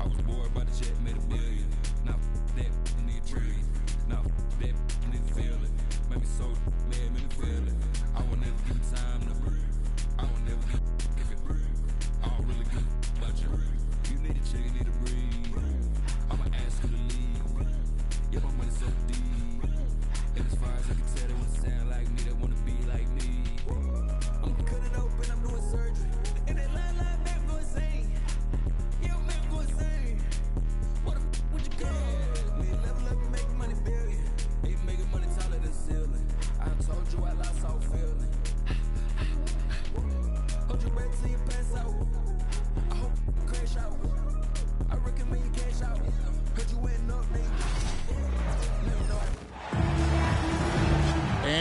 I was bored by the check, made $1 billion. Now that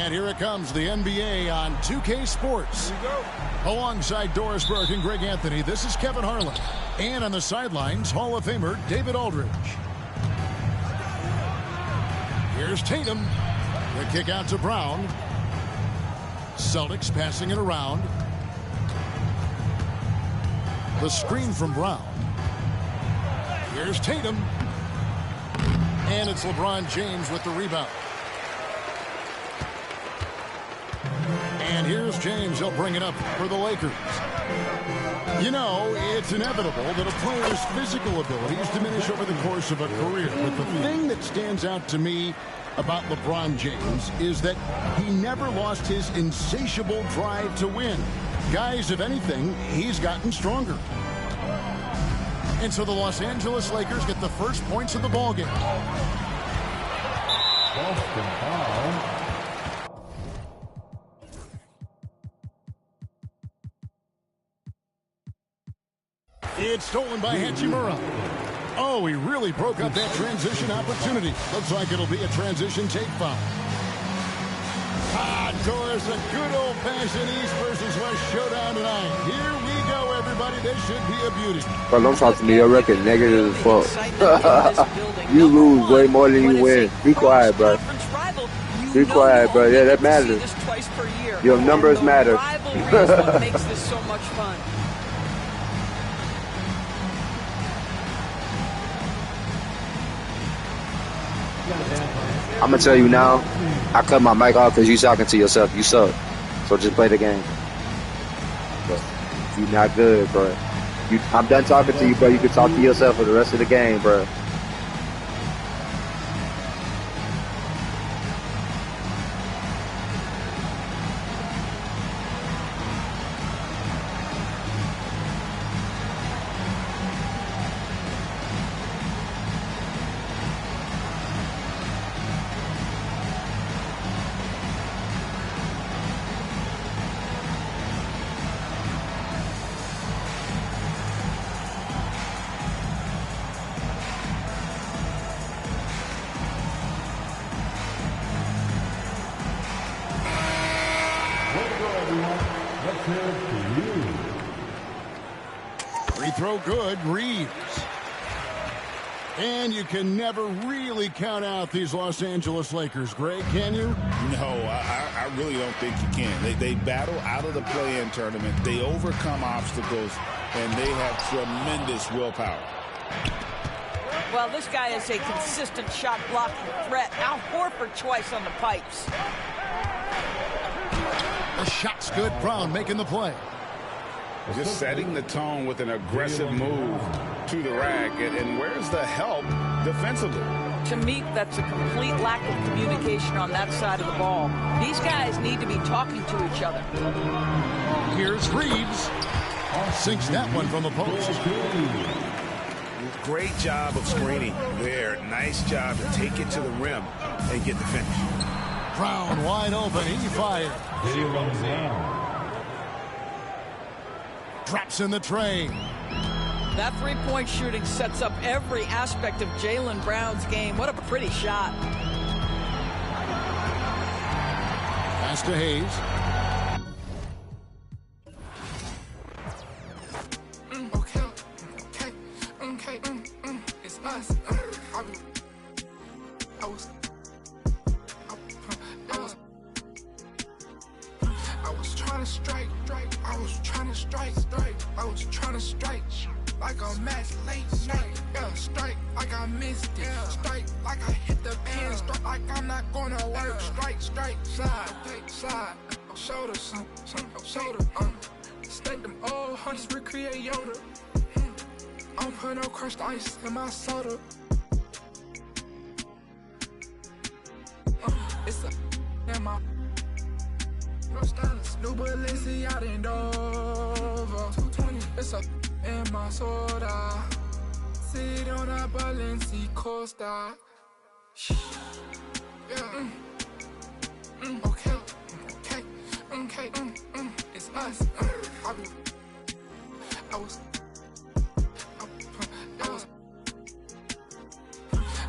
And here it comes, the NBA on 2K Sports. Here we go. Alongside Doris Burke and Greg Anthony, this is Kevin Harlan. And on the sidelines, Hall of Famer David Aldridge. Here's Tatum. The kick out to Brown. Celtics passing it around. The screen from Brown. Here's Tatum. And it's LeBron James with the rebound. And here's James. He'll bring it up for the Lakers. You know, it's inevitable that a player's physical abilities diminish over the course of a career. But the thing that stands out to me about LeBron James is that he never lost his insatiable drive to win. Guys, if anything, he's gotten stronger. And so the Los Angeles Lakers get the first points of the ballgame. Boston foul. It's stolen by Hachimura. Oh, he really broke up that transition opportunity. Looks like it'll be a transition take foul. Doris, a good old-fashioned East versus West showdown tonight. Here we go, everybody. This should be a beauty. Bro, don't talk to me. Your record negative as fuck. You lose way more than you win. Be quiet, bro. Be quiet, bro. Yeah, that matters. Your numbers matter. What makes this so much fun. I'm gonna tell you now, I cut my mic off because you talking to yourself. You suck. So just play the game. But you're not good, bro. I'm done talking to you, bro. You can talk to yourself for the rest of the game, bro. Free throw good, Reeves. And you can never really count out these Los Angeles Lakers, Greg, can you? No, I really don't think you can. They battle out of the play-in tournament. They overcome obstacles, and they have tremendous willpower. Well, this guy is a consistent shot blocking threat. Now Horford twice on the pipes. The shot's good. Brown making the play. Just setting the tone with an aggressive move to the rack. And where's the help defensively? To me, that's a complete lack of communication on that side of the ball. These guys need to be talking to each other. Here's Reeves. Sinks that one from the post. Great job of screening there. Nice job to take it to the rim and get the finish. Brown wide open. He fired. Drops in the tray. That three-point shooting sets up every aspect of Jaylen Brown's game. What a pretty shot. Pass to Hayes. It's us. I was trying to strike. I was trying to strike. I was trying to strike like a match late night. Yeah, strike like I missed it. Yeah. Strike like I hit the pin. Strike like I'm not gonna work. Strike, slide, shoulder, shoulder. Stake them all hunters, recreate Yoda. I don't put no crushed ice in my soda. It's a in my no stylist. New Balenciaga in Dover. 220. It's a in my soda. Sit on a Balenciaga Costa. Yeah. Okay. It's us.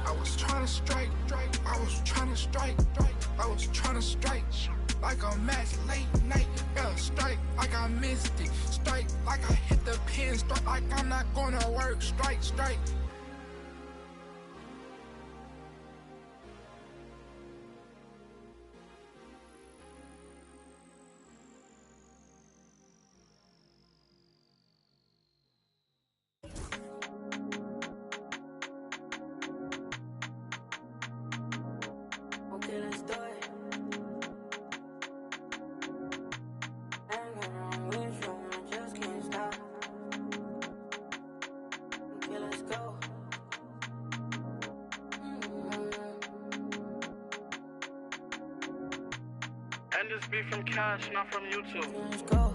I was trying to strike. I was trying to strike. I was trying to strike like a match late night. Yeah, strike like I missed it. Strike like I hit the pin. Strike like I'm not gonna work. Strike, strike. Okay, let's do it. I just can't stop. Okay, let's go. And this be from Cash, not from YouTube. Let's go.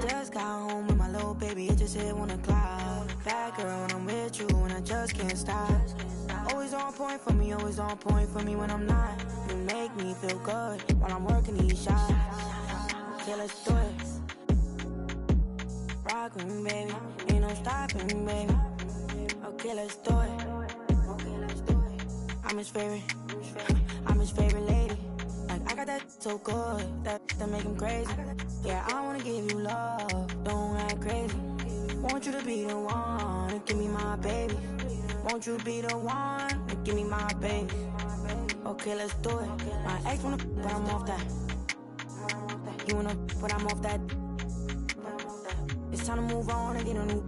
Just got home with my little baby, it just hit 1 o'clock. Bad girl when I'm with you and I just can't stop. Always on point for me, always on point for me when I'm not. You make me feel good while I'm working these shots. Okay, let's do it. Rock with me, baby, ain't no stopping, baby. Okay, let's do it. I'm his favorite, I'm his favorite lady. Like, I got that so good, that make him crazy. Yeah, I wanna give you love, don't act crazy. Want you to be the one to give me my baby. Want you to be the one to give me my baby. Okay, let's do it. My ex wanna, but I'm off that. You wanna, but I'm off that. It's time to move on and get a new.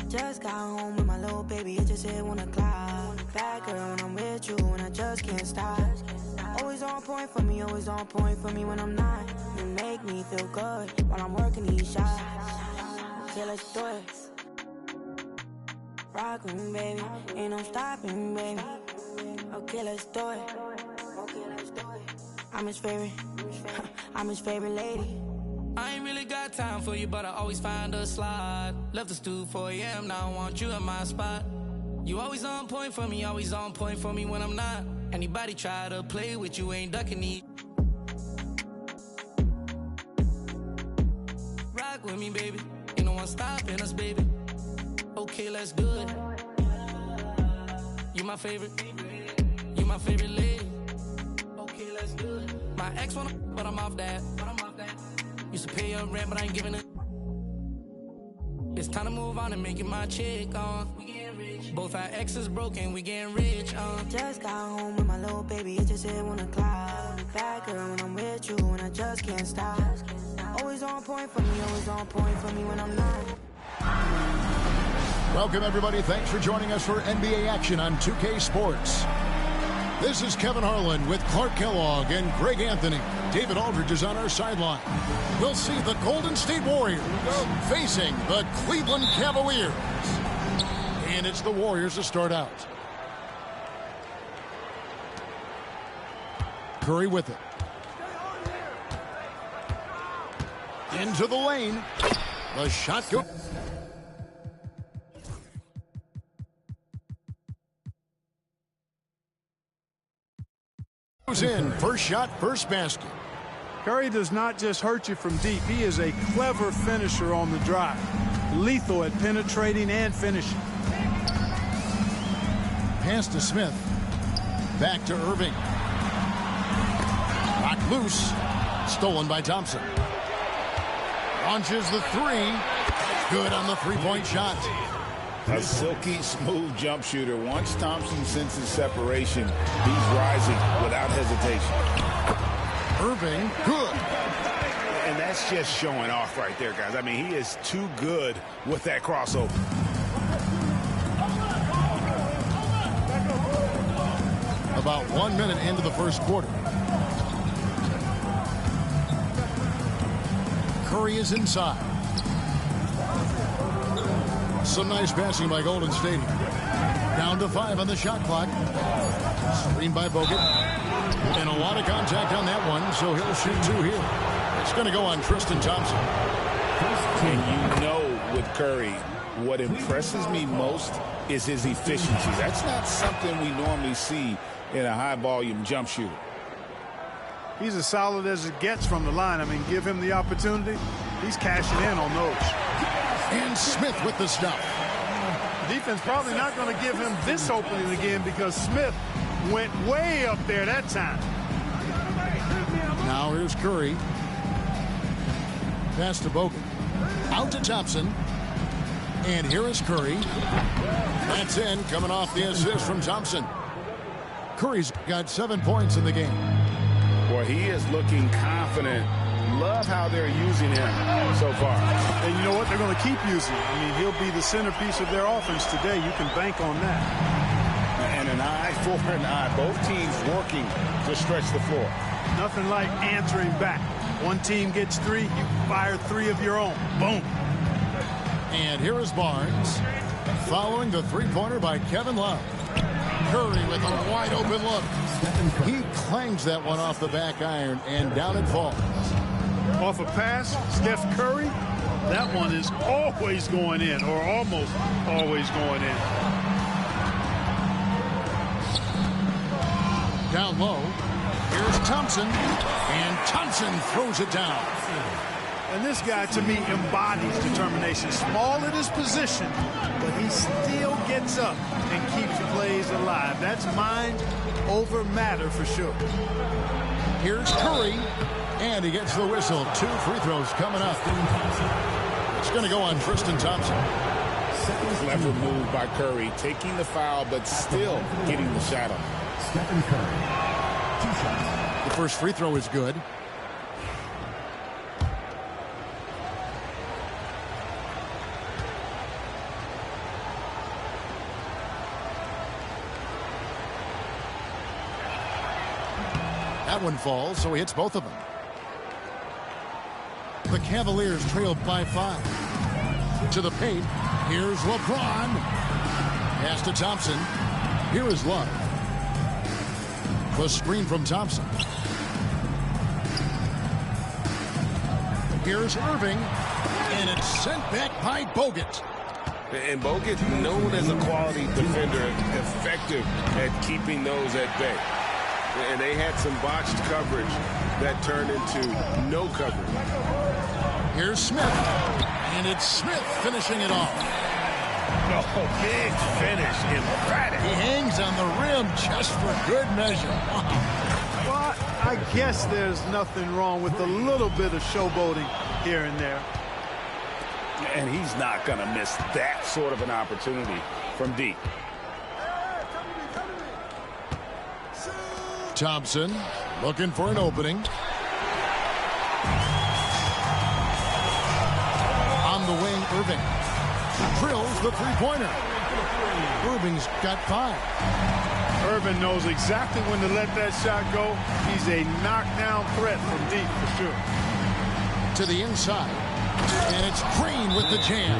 Just got home with my little baby, it just hit 1 o'clock. Bad girl when I'm with you and I just can't stop. Always on point for me, always on point for me when I'm not. You make me feel good while I'm working these shots. Okay, let's do it. Rock with me, baby, ain't no stopping, baby. Okay, let's do it. I'm his favorite, I'm his favorite lady. I ain't really got time for you, but I always find a slot. Left the stool 4 a.m., now I want you in my spot. You always on point for me, always on point for me when I'm not. Anybody try to play with you, ain't ducking these. Rock with me, baby, ain't no one stopping us, baby. Okay, let's do it. You my favorite lady. Okay, let's do it. My ex wanna, but I'm off that. Used to pay your rent, but I ain't giving it. It's time to move on and make it my chick, we getting rich. Both our exes broken, we getting rich, Just got home with my little baby, it just hit 1 o'clock. Bad girl when I'm with you and I just can't stop. Always on point for me, always on point for me when I'm not. Welcome, everybody. Thanks for joining us for NBA action on 2K Sports. This is Kevin Harlan with Clark Kellogg and Greg Anthony. David Aldridge is on our sideline. We'll see the Golden State Warriors facing the Cleveland Cavaliers. And it's the Warriors to start out. Curry with it. Into the lane. The shot goes. In. First shot, first basket. Curry does not just hurt you from deep. He is a clever finisher on the drive. Lethal at penetrating and finishing. Pass to Smith. Back to Irving. Knocked loose. Stolen by Thompson. Launches the three. Good on the three-point shot. A silky, smooth jump shooter. Once Thompson senses separation, he's rising without hesitation. Irving, good. And that's just showing off right there, guys. I mean, he is too good with that crossover. About 1 minute into the first quarter. Curry is inside. Some nice passing by Golden State. Down to 5 on the shot clock. Screen by Bogut. And a lot of contact on that one, so he'll shoot 2 here. It's going to go on Tristan Thompson. And you know with Curry, what impresses me most is his efficiency. That's not something we normally see in a high-volume jump shooter. He's as solid as it gets from the line. I mean, give him the opportunity. He's cashing in on those. And Smith with the stuff. Defense probably not going to give him this opening again because Smith went way up there that time. Now here's Curry. Pass to Bogut. Out to Thompson. And here is Curry. That's in, coming off the assist from Thompson. Curry's got 7 points in the game. Boy, he is looking confident. Love how they're using him so far. And you know what? They're going to keep using him. I mean, he'll be the centerpiece of their offense today. You can bank on that. And an eye for an eye. Both teams working to stretch the floor. Nothing like answering back. One team gets 3, you fire 3 of your own. Boom. And here is Barnes. Following the three-pointer by Kevin Love. Curry with a wide-open look. He clangs that one off the back iron, and down it falls. Off a pass, Steph Curry, that one is always going in, or almost always going in. Down low, here's Thompson, and Thompson throws it down. And this guy, to me, embodies determination. Small at his position, but he still gets up and keeps plays alive. That's mind over matter for sure. Here's Curry, and he gets the whistle. 2 free throws coming up. It's going to go on Tristan Thompson. Clever move by Curry, taking the foul, but still getting the shot on. The first free throw is good. That one falls, so he hits both of them. The Cavaliers trail by 5. To the paint. Here's LeBron. Pass to Thompson. Here is Love. The screen from Thompson. Here's Irving. And it's sent back by Bogut. And Bogut, known as a quality defender, effective at keeping those at bay. And they had some botched coverage that turned into no coverage. Here's Smith. And it's Smith finishing it off. Oh, big finish. Emphatic. He hangs on the rim just for good measure. Well, I guess there's nothing wrong with a little bit of showboating here and there. And he's not going to miss that sort of an opportunity from deep. Thompson looking for an opening. On the wing, Irving drills the three-pointer. Irving's got 5. Irving knows exactly when to let that shot go. He's a knockdown threat from deep for sure. To the inside, and it's Green with the jam.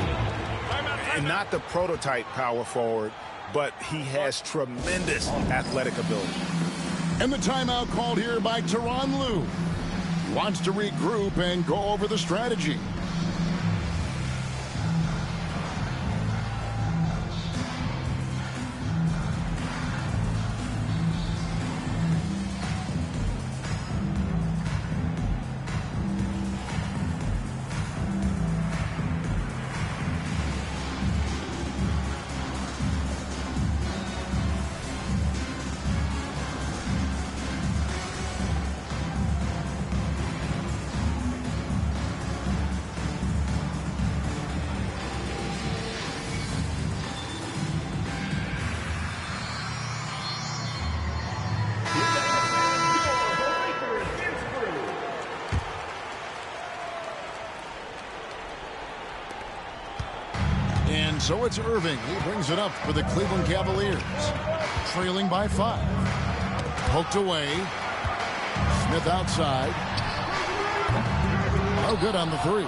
And not the prototype power forward, but he has tremendous athletic ability. And the timeout called here by Tyronn Lue. Wants to regroup and go over the strategy. So it's Irving. He brings it up for the Cleveland Cavaliers. Trailing by 5. Poked away. Smith outside. No good on the 3.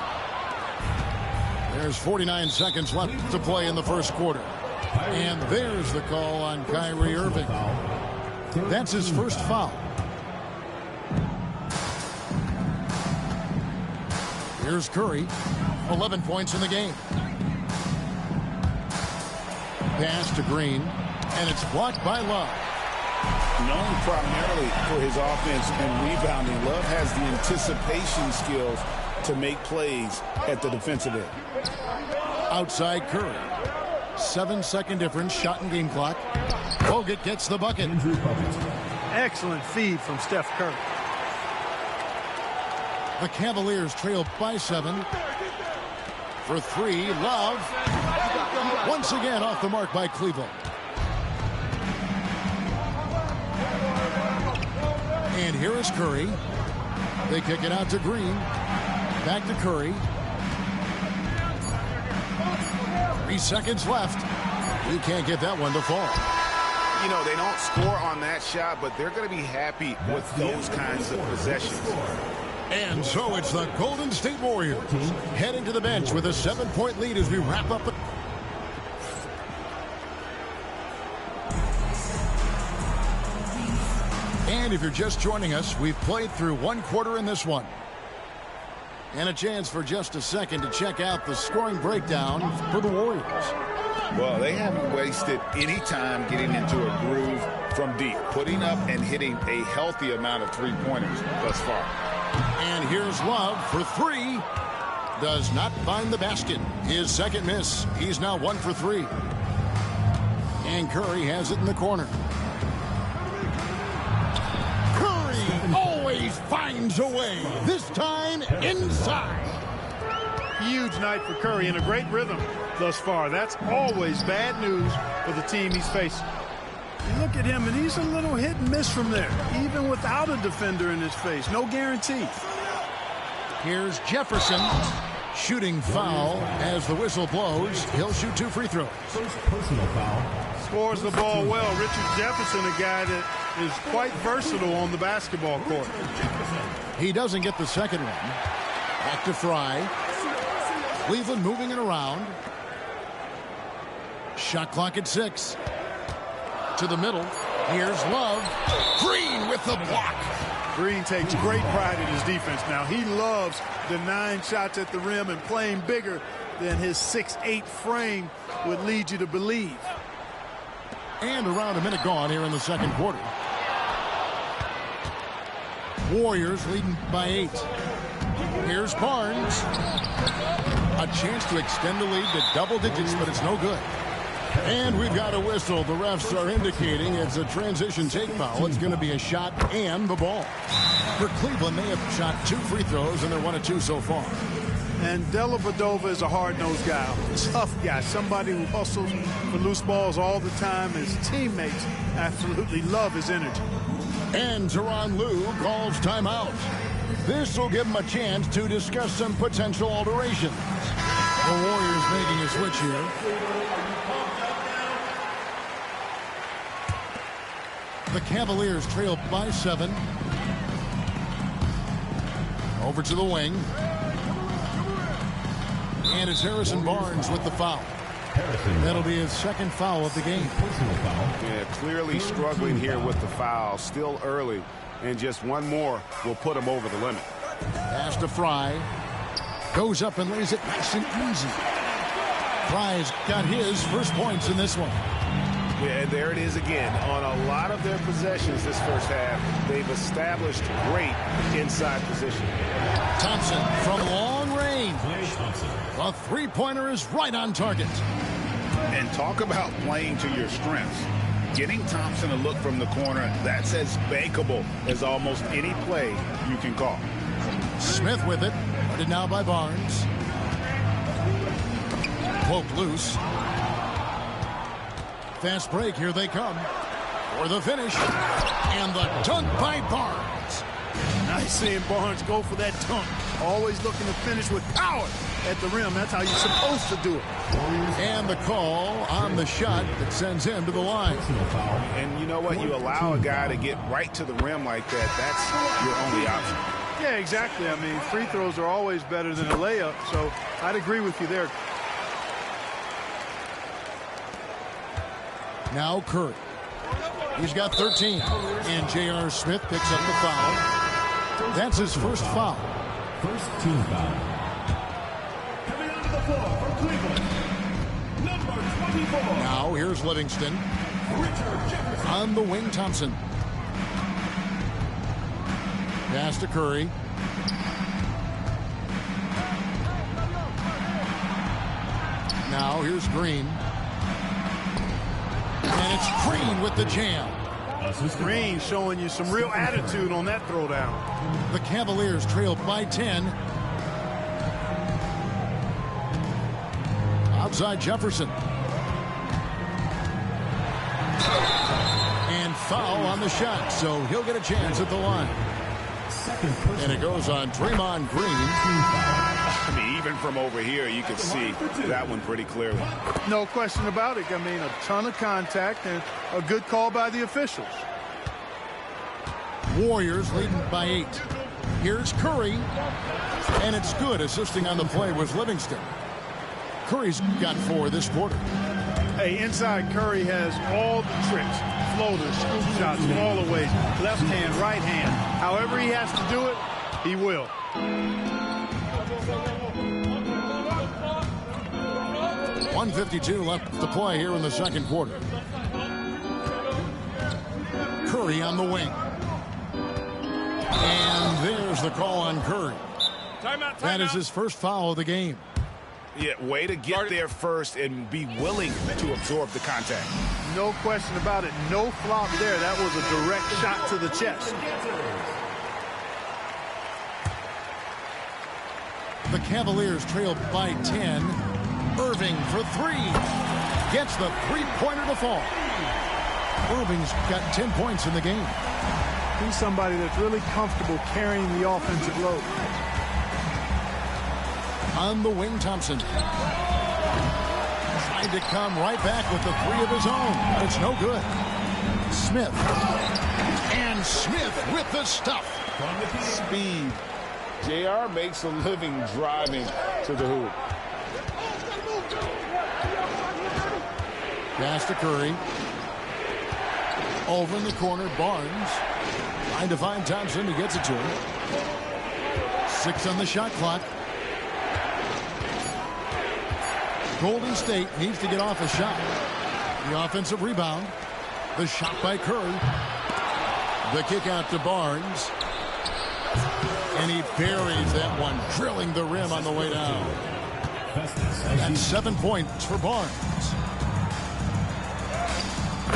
There's 49 seconds left to play in the first quarter. And there's the call on Kyrie Irving. That's his first foul. Here's Curry. 11 points in the game. Pass to Green, and it's blocked by Love. Known primarily for his offense and rebounding, Love has the anticipation skills to make plays at the defensive end. Outside Curry. 7-second difference, shot and game clock. Bogut gets the bucket. Excellent feed from Steph Curry. The Cavaliers trail by 7. For 3, Love. Once again off the mark by Cleveland. And here is Curry. They kick it out to Green. Back to Curry. 3 seconds left. He can't get that one to fall. You know, they don't score on that shot, but they're going to be happy with those kinds of possessions. And so it's the Golden State Warriors heading to the bench with a 7-point lead as we wrap up. And if you're just joining us, we've played through 1 quarter in this one. And a chance for just a second to check out the scoring breakdown for the Warriors. Well, they haven't wasted any time getting into a groove from deep, putting up and hitting a healthy amount of three-pointers thus far. And here's Love for 3. Does not find the basket. His second miss. He's now 1 for 3. And Curry has it in the corner. Curry always finds a way. This time inside. Huge night for Curry and a great rhythm thus far. That's always bad news for the team he's facing. You look at him, and he's a little hit and miss from there, even without a defender in his face. No guarantee. Here's Jefferson. Shooting foul as the whistle blows. He'll shoot 2 free throws. First personal foul. Scores the ball well. Richard Jefferson, a guy that is quite versatile on the basketball court. He doesn't get the second one. Back to Fry. Cleveland moving it around. Shot clock at 6. To the middle. Here's Love. Green with the block. Green takes great pride in his defense now. He loves denying shots at the rim and playing bigger than his 6'8" frame would lead you to believe. And around a minute gone here in the second quarter. Warriors leading by 8. Here's Barnes. A chance to extend the lead to double digits, but it's no good. And we've got a whistle. The refs are indicating it's a transition take foul. It's going to be a shot and the ball. For Cleveland, they have shot 2 free throws, and they're 1 of 2 so far. And Dellavedova is a hard-nosed guy, tough guy, somebody who hustles for loose balls all the time. His teammates absolutely love his energy. And Tyronn Lue calls timeout. This will give him a chance to discuss some potential alterations. The Warriors making a switch here. The Cavaliers trail by 7. Over to the wing. And it's Harrison Barnes with the foul. That'll be his second foul of the game. Yeah, clearly struggling here with the foul. Still early. And just one more will put him over the limit. Pass to Fry. Goes up and lays it nice and easy. Fry's got his first points in this one. Yeah, and there it is again. On a lot of their possessions this first half, they've established great inside position. Thompson from long range. The three-pointer is right on target. And talk about playing to your strengths. Getting Thompson a look from the corner, that's as bankable as almost any play you can call. Smith with it. Guarded now by Barnes. Poke loose. Fast break, here they come. For the finish. And the dunk by Barnes. Nice seeing Barnes go for that dunk. Always looking to finish with power at the rim. That's how you're supposed to do it. And the call on the shot that sends him to the line. And you know what? You allow a guy to get right to the rim like that. That's your only option. Yeah, exactly. I mean, free throws are always better than a layup. So I'd agree with you there. Now Curry. He's got 13. And J.R. Smith picks up the foul. That's his first foul. First team foul. Coming onto the floor for Cleveland, number 24. Now here's Livingston. Richard Jefferson. On the wing, Thompson. Pass to Curry. Now here's Green. And it's Green with the jam. Green showing you some real attitude on that throwdown. The Cavaliers trail by 10. Outside Jefferson. And foul on the shot, so he'll get a chance at the line. And it goes on Draymond Green. I mean, even from over here, you can see that one pretty clearly. No question about it. I mean, a ton of contact and a good call by the officials. Warriors leading by 8. Here's Curry. And it's good. Assisting on the play was Livingston. Curry's got 4 this quarter. Hey, inside Curry has all the tricks. Floaters, scoop shots, fallaways, left hand, right hand. However he has to do it, he will. .152 left to play here in the second quarter. Curry on the wing. And there's the call on Curry. That is his first foul of the game. Yeah, way to get there first and be willing to absorb the contact. No question about it. No flop there. That was a direct shot to the chest. The Cavaliers trail by 10. Irving for 3. Gets the three-pointer to fall. Irving's got 10 points in the game. He's somebody that's really comfortable carrying the offensive load. On the wing, Thompson. Trying to come right back with the 3 of his own, but it's no good. Smith. And Smith with the stuff. Speed. JR makes a living driving to the hoop. Pass to Curry. Over in the corner, Barnes. Trying to find Thompson. He gets it to him. 6 on the shot clock. Golden State needs to get off a shot. The offensive rebound. The shot by Curry. The kick out to Barnes. And he buries that one, drilling the rim on the way down. That's 7 points for Barnes.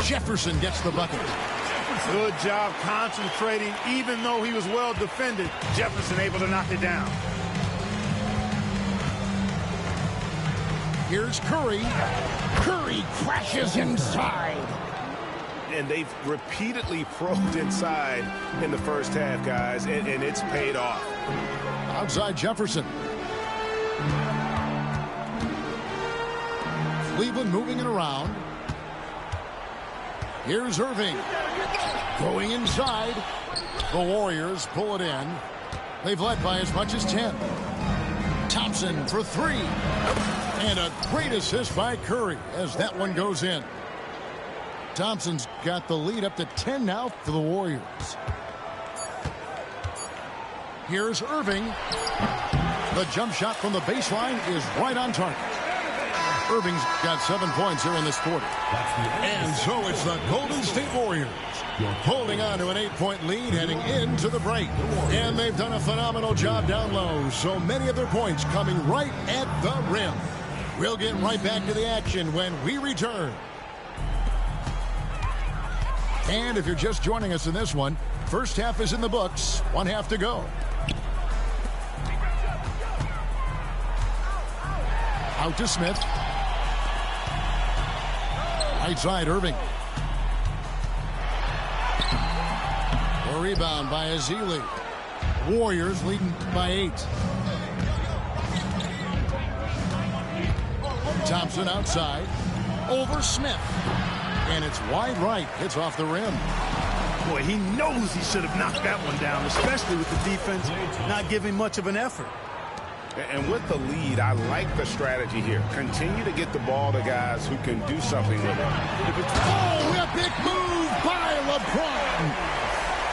Jefferson gets the bucket. Good job concentrating. Even though he was well defended, Jefferson able to knock it down. Here's Curry. Curry crashes inside. And they've repeatedly probed inside in the first half, guys, and it's paid off. Outside Jefferson. Cleveland moving it around. Here's Irving. Going inside. The Warriors pull it in. They've led by as much as 10. Thompson for 3. And a great assist by Curry as that one goes in. Thompson's got the lead up to 10 now for the Warriors. Here's Irving. The jump shot from the baseline is right on target. Irving's got 7 points here in this quarter. And so it's the Golden State Warriors holding on to an 8-point lead heading into the break. And they've done a phenomenal job down low. So many of their points coming right at the rim. We'll get right back to the action when we return. And if you're just joining us in this one, first half is in the books. 1 half to go. Out to Smith. Right side, Irving. A rebound by Azili. Warriors leading by 8. Thompson outside. Over Smith. And it's wide right. It's off the rim. Boy, he knows he should have knocked that one down, especially with the defense not giving much of an effort. And with the lead, I like the strategy here. Continue to get the ball to guys who can do something with it. Oh, epic move by LeBron.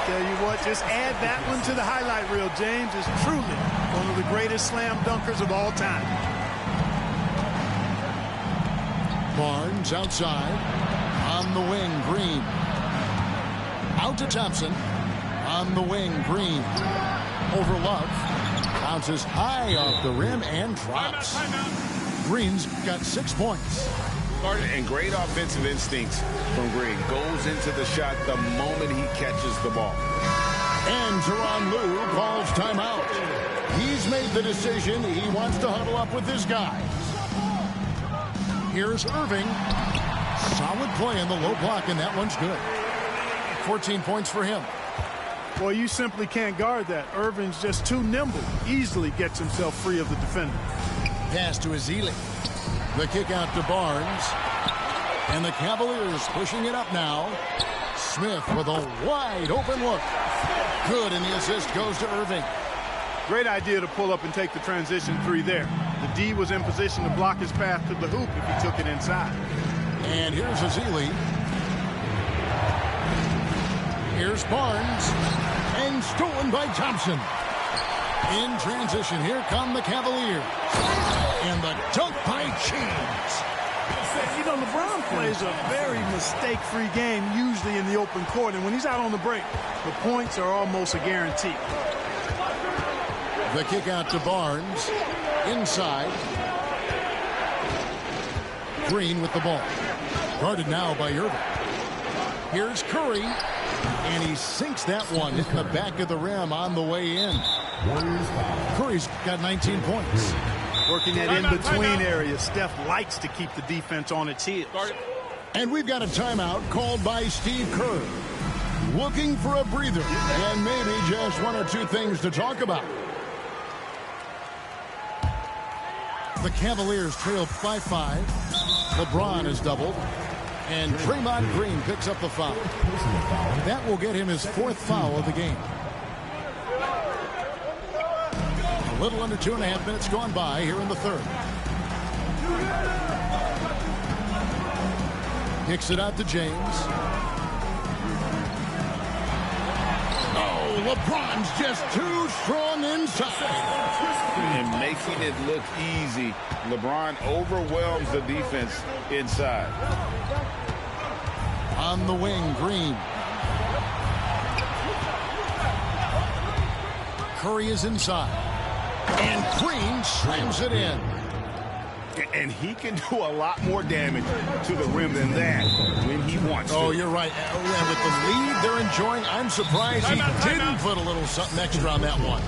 Tell you what, just add that one to the highlight reel. James is truly one of the greatest slam dunkers of all time. Barnes outside. On the wing, Green. Out to Thompson. On the wing, Green. Over Love. Bounces high off the rim and drops. Green's got 6 points. And great offensive instincts from Green. Goes into the shot the moment he catches the ball. And Tyronn Lue calls timeout. He's made the decision. He wants to huddle up with his guys. Here's Irving. Solid play in the low block, and that one's good. 14 points for him. Well, you simply can't guard that. Irving's just too nimble. Easily gets himself free of the defender. Pass to Ezeli. The kick out to Barnes. And the Cavaliers pushing it up now. Smith with a wide open look. Good, and the assist goes to Irving. Great idea to pull up and take the transition three there. The D was in position to block his path to the hoop if he took it inside. And here's Ezeli. Here's Barnes. And stolen by Thompson. In transition, here come the Cavaliers. And the dunk by James. You know, LeBron plays a very mistake-free game, usually in the open court. And when he's out on the break, the points are almost a guarantee. The kick out to Barnes. Inside. Green with the ball. Guarded now by Irving. Here's Curry. And he sinks that one, hitting the back of the rim on the way in. Curry's got 19 points. Working that in-between area. Steph likes to keep the defense on its heels. And we've got a timeout called by Steve Kerr. Looking for a breather and maybe just one or two things to talk about. The Cavaliers trail by 5. LeBron is doubled. And Draymond Green picks up the foul. That will get him his 4th foul of the game. A little under 2.5 minutes gone by here in the 3rd. Kicks it out to James. Oh, LeBron's just too strong inside. And making it look easy. LeBron overwhelms the defense inside. On the wing, Green. Curry is inside. And Green slams it in. And he can do a lot more damage to the rim than that when he wants to. Oh, you're right. And with the lead they're enjoying, I'm surprised he didn't put a little something extra on that one.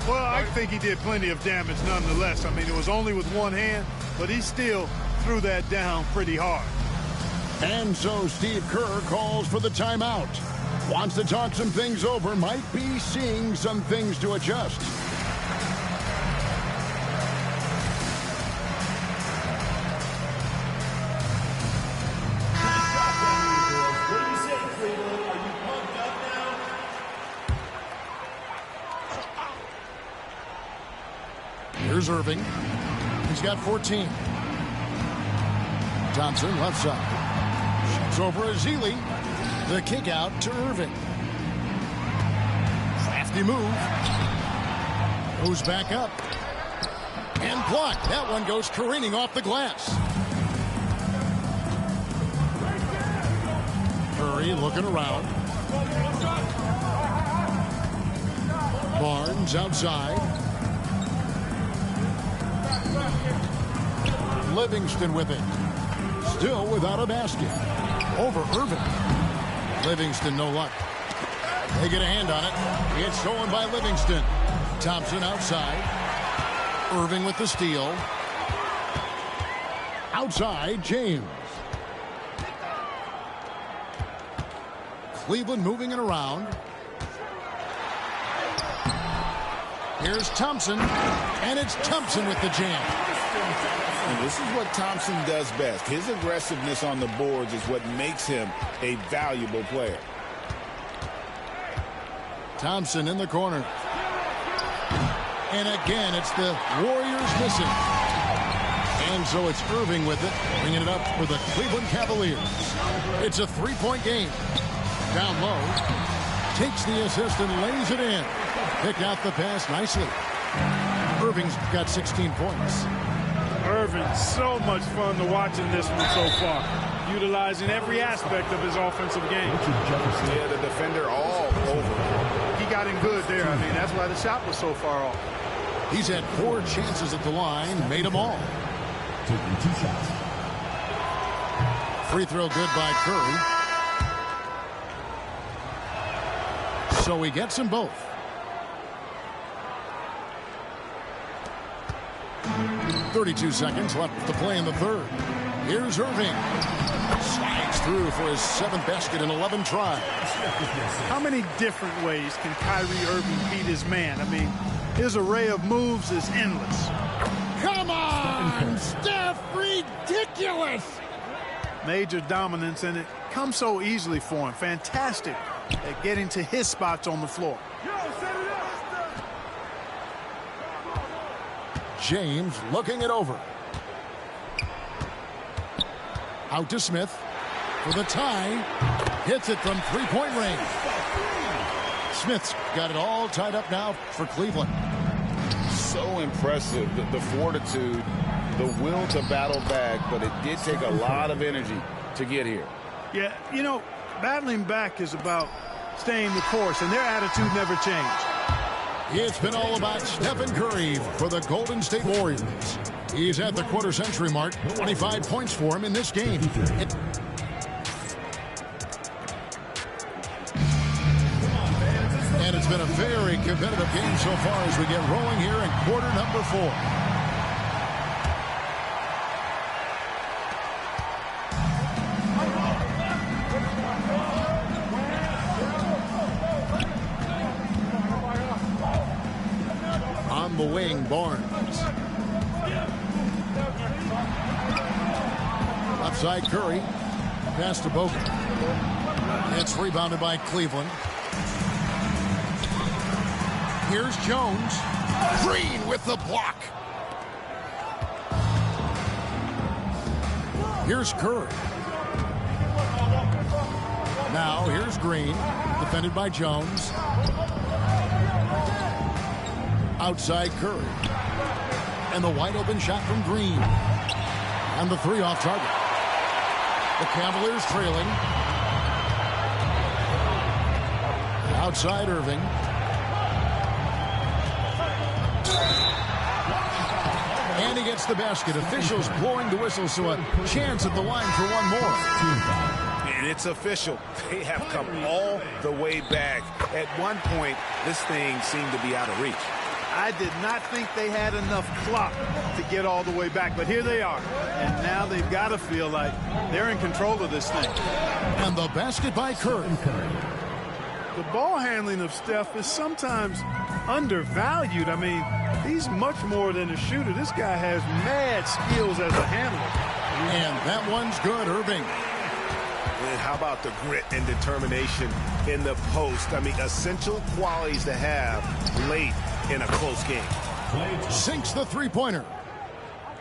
Well, I think he did plenty of damage nonetheless. I mean, it was only with one hand, but he still threw that down pretty hard. And so Steve Kerr calls for the timeout. Wants to talk some things over, might be seeing some things to adjust. Here's Irving. He's got 14. Thompson left side. Shoots over Ezeli. The kick out to Irving. Crafty move. Goes back up. And blocked. That one goes careening off the glass. Curry looking around. Barnes outside. Livingston with it. Still without a basket. Over Irving. Livingston no luck. They get a hand on it. It's stolen by Livingston. Thompson outside. Irving with the steal. Outside, James. Cleveland moving it around. Here's Thompson. And it's Thompson with the jam. And this is what Thompson does best. His aggressiveness on the boards is what makes him a valuable player. Thompson in the corner. And again, it's the Warriors missing. And so it's Irving with it, bringing it up for the Cleveland Cavaliers. It's a 3-point game. Down low. Takes the assist and lays it in. Picked out the pass nicely. Irving's got 16 points. Irving, so much fun to watch in this one so far. Utilizing every aspect of his offensive game. Yeah, the defender all over. He got in good there. I mean, that's why the shot was so far off. He's had 4 chances at the line, made them all. Taking 2 shots. Free throw good by Curry. So he gets them both. .32 seconds left to play in the third. Here's Irving. Slides through for his 7th basket in 11 tries. How many different ways can Kyrie Irving beat his man? I mean, his array of moves is endless. Come on, Steph, ridiculous! Major dominance, and it comes so easily for him. Fantastic at getting to his spots on the floor. James looking it over. Out to Smith for the tie. Hits it from three-point range. Smith's got it all tied up now for Cleveland. So impressive, the fortitude, the will to battle back, but it did take a lot of energy to get here. Yeah, you know, battling back is about staying the course, and their attitude never changed. It's been all about Stephen Curry for the Golden State Warriors. He's at the quarter-century mark, 25 points for him in this game. And it's been a very competitive game so far as we get rolling here in quarter number 4. On the wing, Barnes. Outside Curry. Pass to Bogut. It's rebounded by Cleveland. Here's Jones. Green with the block. Here's Curry. Now here's Green. Defended by Jones. Outside Curry. And the wide open shot from Green. And the 3 off target. The Cavaliers trailing. Outside Irving. And he gets the basket. Officials blowing the whistle, so a chance at the line for one more. And it's official. They have come all the way back. At one point, this thing seemed to be out of reach. I did not think they had enough clock to get all the way back, but here they are. And now they've got to feel like they're in control of this thing. And the basket by Curry. The ball handling of Steph is sometimes undervalued. I mean, he's much more than a shooter. This guy has mad skills as a handler. And that one's good, Irving. And how about the grit and determination in the post? I mean, essential qualities to have late in a close game. Sinks the three-pointer.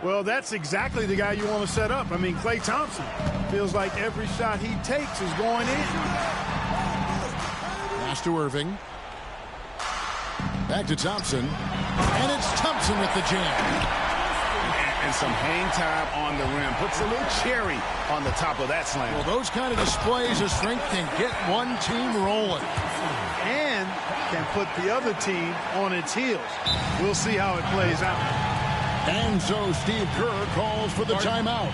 Well, that's exactly the guy you want to set up. I mean, Klay Thompson feels like every shot he takes is going in. Pass to Irving. Back to Thompson. And it's Thompson with the jam. And some hang time on the rim. Puts a little cherry on the top of that slam. Well, those kind of displays of strength can get one team rolling. And can put the other team on its heels. We'll see how it plays out. And so Steve Kerr calls for the timeout.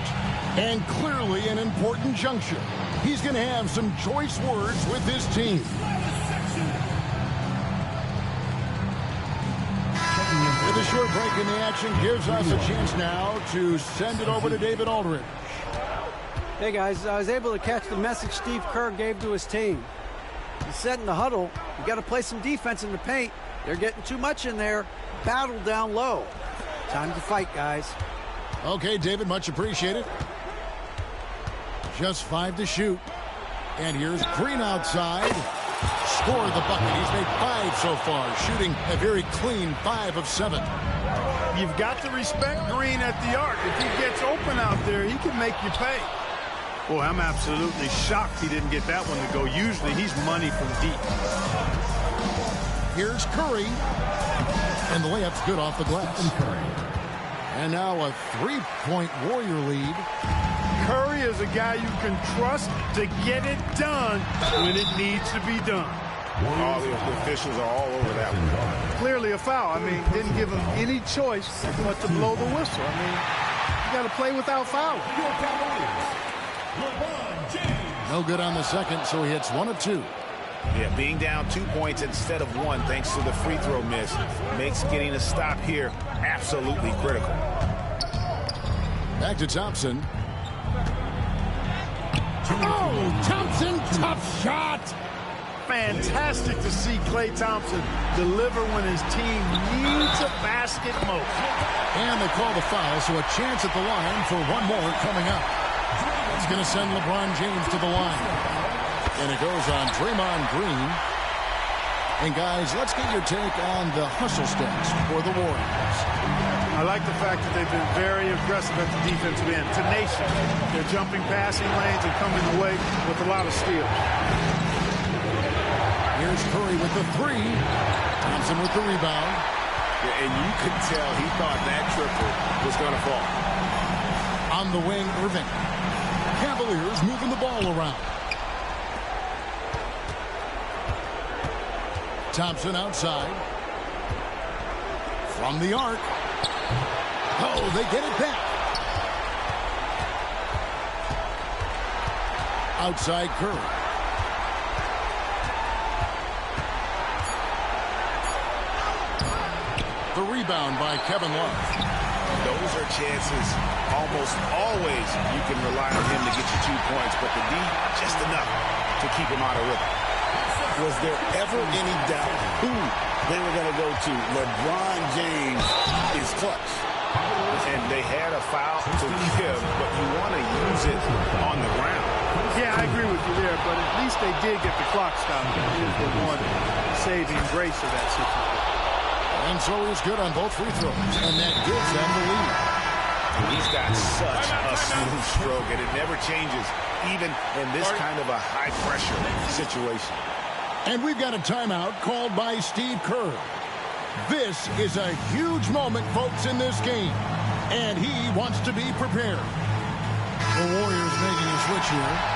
And clearly an important juncture. He's going to have some choice words with his team. With a short break in the action gives us a chance now to send it over to David Aldridge. Hey guys, I was able to catch the message Steve Kerr gave to his team. He said in the huddle, you got to play some defense in the paint. They're getting too much in there. Battle down low. Time to fight, guys. Okay, David, much appreciated. Just 5 to shoot. And here's Green outside. Scored the bucket. He's made 5 so far, shooting a very clean 5 of 7. You've got to respect Green at the arc. If he gets open out there, he can make you pay. Boy, I'm absolutely shocked he didn't get that one to go. Usually he's money from deep. Here's Curry. And the layup's good off the glass. And now a 3-point Warrior lead. Curry is a guy you can trust to get it done when it needs to be done. All the officials are all over that one. Clearly a foul. I mean, didn't give him any choice but to blow the whistle. I mean, you got to play without fouling. No good on the second, so he hits 1 of 2. Yeah, being down 2 points instead of 1 thanks to the free throw miss makes getting a stop here absolutely critical. Back to Thompson. Oh, Thompson, tough shot. Fantastic to see Klay Thompson deliver when his team needs a basket most. And they call the foul, so a chance at the line for one more coming up. It's going to send LeBron James to the line. And it goes on Draymond Green. And guys, let's get your take on the hustle stats for the Warriors. I like the fact that they've been very aggressive at the defensive end. Tenacious. They're jumping passing lanes and coming away with a lot of steals. Here's Curry with the 3. Thompson with the rebound. Yeah, and you could tell he thought that triple was going to fall. On the wing, Irving. Cavaliers moving the ball around. Thompson outside. From the arc. Oh, they get it back. Outside Curry. The rebound by Kevin Love. Those are chances almost always you can rely on him to get you 2 points, but the D, just enough to keep him out of rhythm. Was there ever any doubt who they were going to go to? LeBron James is clutch. And they had a foul to give, but you want to use it on the ground. Yeah, I agree with you there, but at least they did get the clock stopped. It is the one saving grace of that situation. And so he's good on both free throws, and that gives them the lead. He's got such a smooth stroke, and it never changes, even in this kind of a high-pressure situation. And we've got a timeout called by Steve Kerr. This is a huge moment, folks, in this game, and he wants to be prepared. The Warriors making a switch here.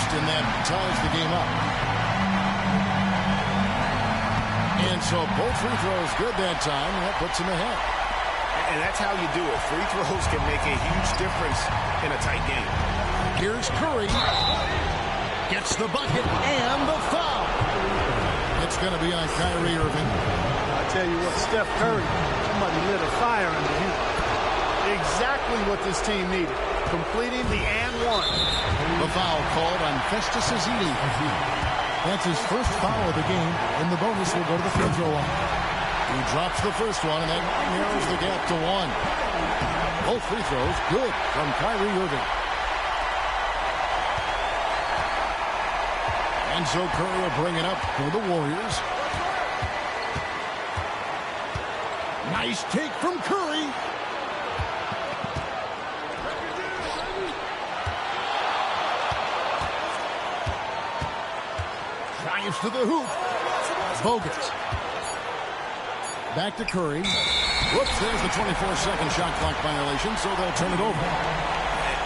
And that ties the game up. And so both free throws good that time, and that puts him ahead. And that's how you do it. Free throws can make a huge difference in a tight game. Here's Curry. Gets the bucket and the foul. It's going to be on Kyrie Irving. I tell you what, Steph Curry, somebody lit a fire under him. Exactly what this team needed. Completing the and one. The foul called on Festus Ezeli. That's his first foul of the game, and the bonus will go to the free throw line. He drops the first one, and that narrows the gap to 1. Both free throws good from Kyrie Irving. And so Curry will bring it up for the Warriors. Nice take from Curry. To the hoop. Bogut. Back to Curry. Whoops, there's the 24-second shot clock violation, so they'll turn it over.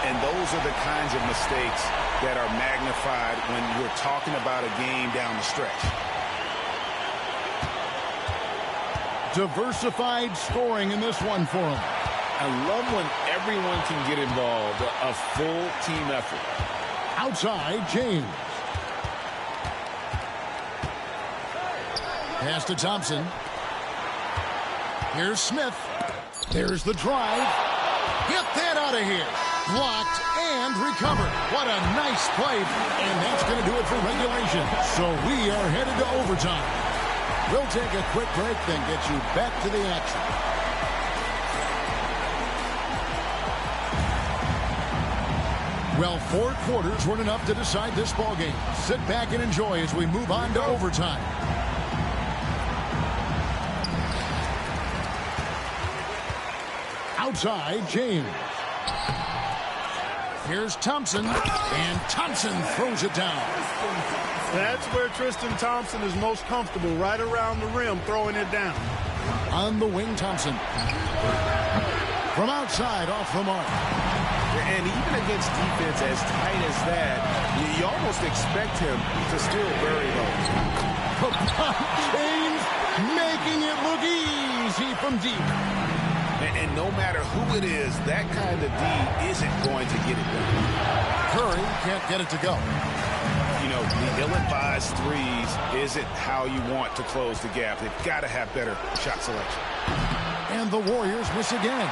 And those are the kinds of mistakes that are magnified when you're talking about a game down the stretch. Diversified scoring in this one for him. I love when everyone can get involved, a full team effort. Outside, James. Pass to Thompson. Here's Smith. There's the drive. Get that out of here. Blocked and recovered. What a nice play. And that's going to do it for regulation. So we are headed to overtime. We'll take a quick break, then get you back to the action. Well, 4 quarters weren't enough to decide this ballgame. Sit back and enjoy as we move on to overtime. Outside, James. Here's Thompson, and Thompson throws it down. That's where Tristan Thompson is most comfortable, right around the rim, throwing it down. On the wing, Thompson. From outside, off the mark. And even against defense as tight as that, you almost expect him to still bury those. James making it look easy from deep. And no matter who it is, that kind of D isn't going to get it done. Curry can't get it to go. You know, the ill-advised threes isn't how you want to close the gap. They've got to have better shot selection. And the Warriors miss again.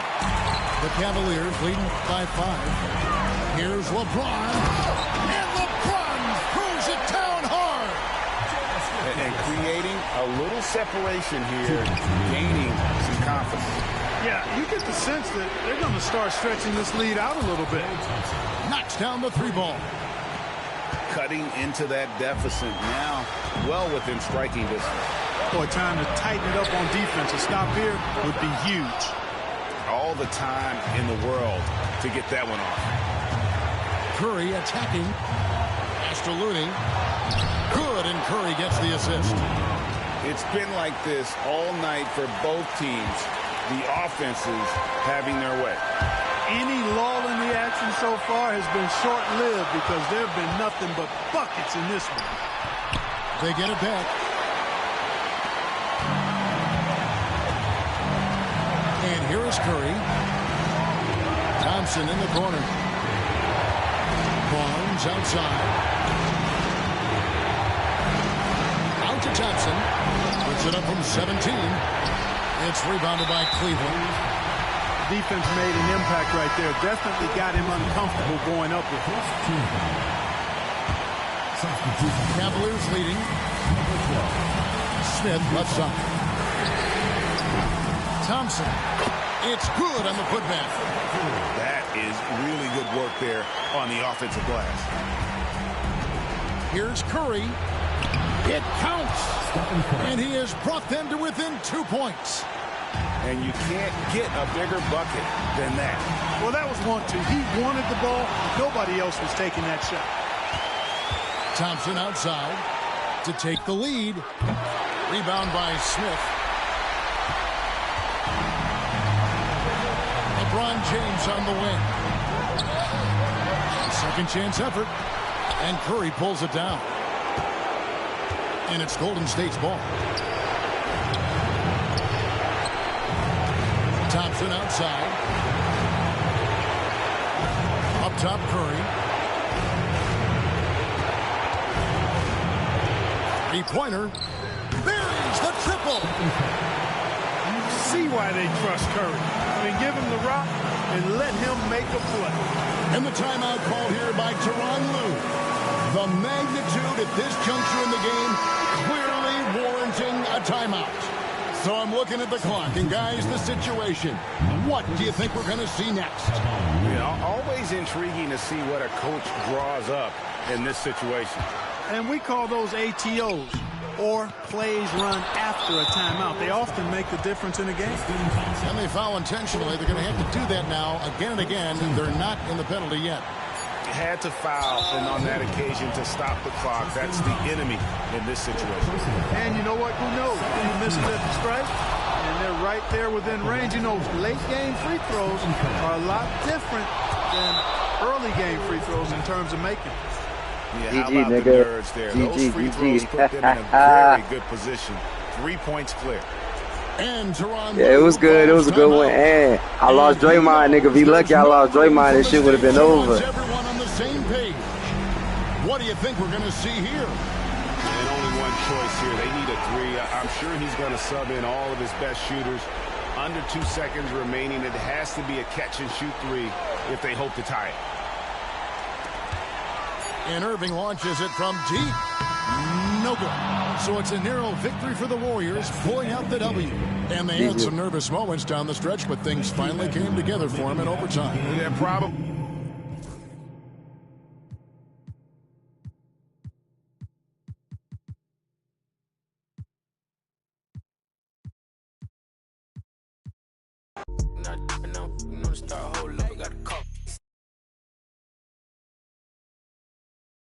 The Cavaliers leading by 5. Here's LeBron. And LeBron proves it down hard. And creating a little separation here, gaining some confidence. Yeah, you get the sense that they're going to start stretching this lead out a little bit. Knocks down the 3 ball. Cutting into that deficit now, well within striking distance. Boy, time to tighten it up on defense. A stop here would be huge. All the time in the world to get that one off. Curry attacking. Pass to Looney. Good, and Curry gets the assist. It's been like this all night for both teams. The offenses having their way. Any lull in the action so far has been short-lived because there have been nothing but buckets in this one. They get it back. And here is Curry. Thompson in the corner. Barnes outside. Out to Thompson. Puts it up from 17. It's rebounded by Cleveland. Defense made an impact right there. Definitely got him uncomfortable going up with it. Cavaliers leading. Smith left side. Thompson. It's good on the putback. That is really good work there on the offensive glass. Here's Curry. It counts. And he has brought them to within 2 points. And you can't get a bigger bucket than that. Well, that was 1-2. He wanted the ball. Nobody else was taking that shot. Thompson outside to take the lead. Rebound by Smith. LeBron James on the wing. Second chance effort. And Curry pulls it down. And it's Golden State's ball. Thompson outside. Up top, Curry. Three-pointer. Buries the triple. You see why they trust Curry. I mean, give him the rock and let him make a play. And the timeout called here by Tyronn Lue. The magnitude at this juncture in the game clearly warranting a timeout. So I'm looking at the clock, and guys, the situation. What do you think we're going to see next? Yeah, always intriguing to see what a coach draws up in this situation. And we call those ATOs, or plays run after a timeout. They often make the difference in a game. And they foul intentionally. They're going to have to do that now again and again. They're not in the penalty yet. Had to foul, and on that occasion to stop the clock. That's the enemy in this situation. And you know what? Who knows? You miss it at the strike, and they're right there within range. You know, late game free throws are a lot different than early game free throws in terms of making. Yeah, how about the nerds there? Those free throws put them in a very good position. 3 points clear. And yeah, it was good. It was a good one. And I lost Draymond, nigga. If he lucky I lost Draymond, this shit would have been over. Everyone on the same page. What do you think we're going to see here? And only one choice here. They need a three. I'm sure he's going to sub in all of his best shooters. Under 2 seconds remaining. It has to be a catch-and-shoot three if they hope to tie it. And Irving launches it from deep. No good. So it's a narrow victory for the Warriors, pulling out the W. And they had some nervous moments down the stretch, but things finally came together for them in overtime. Yeah, probably. No, the star.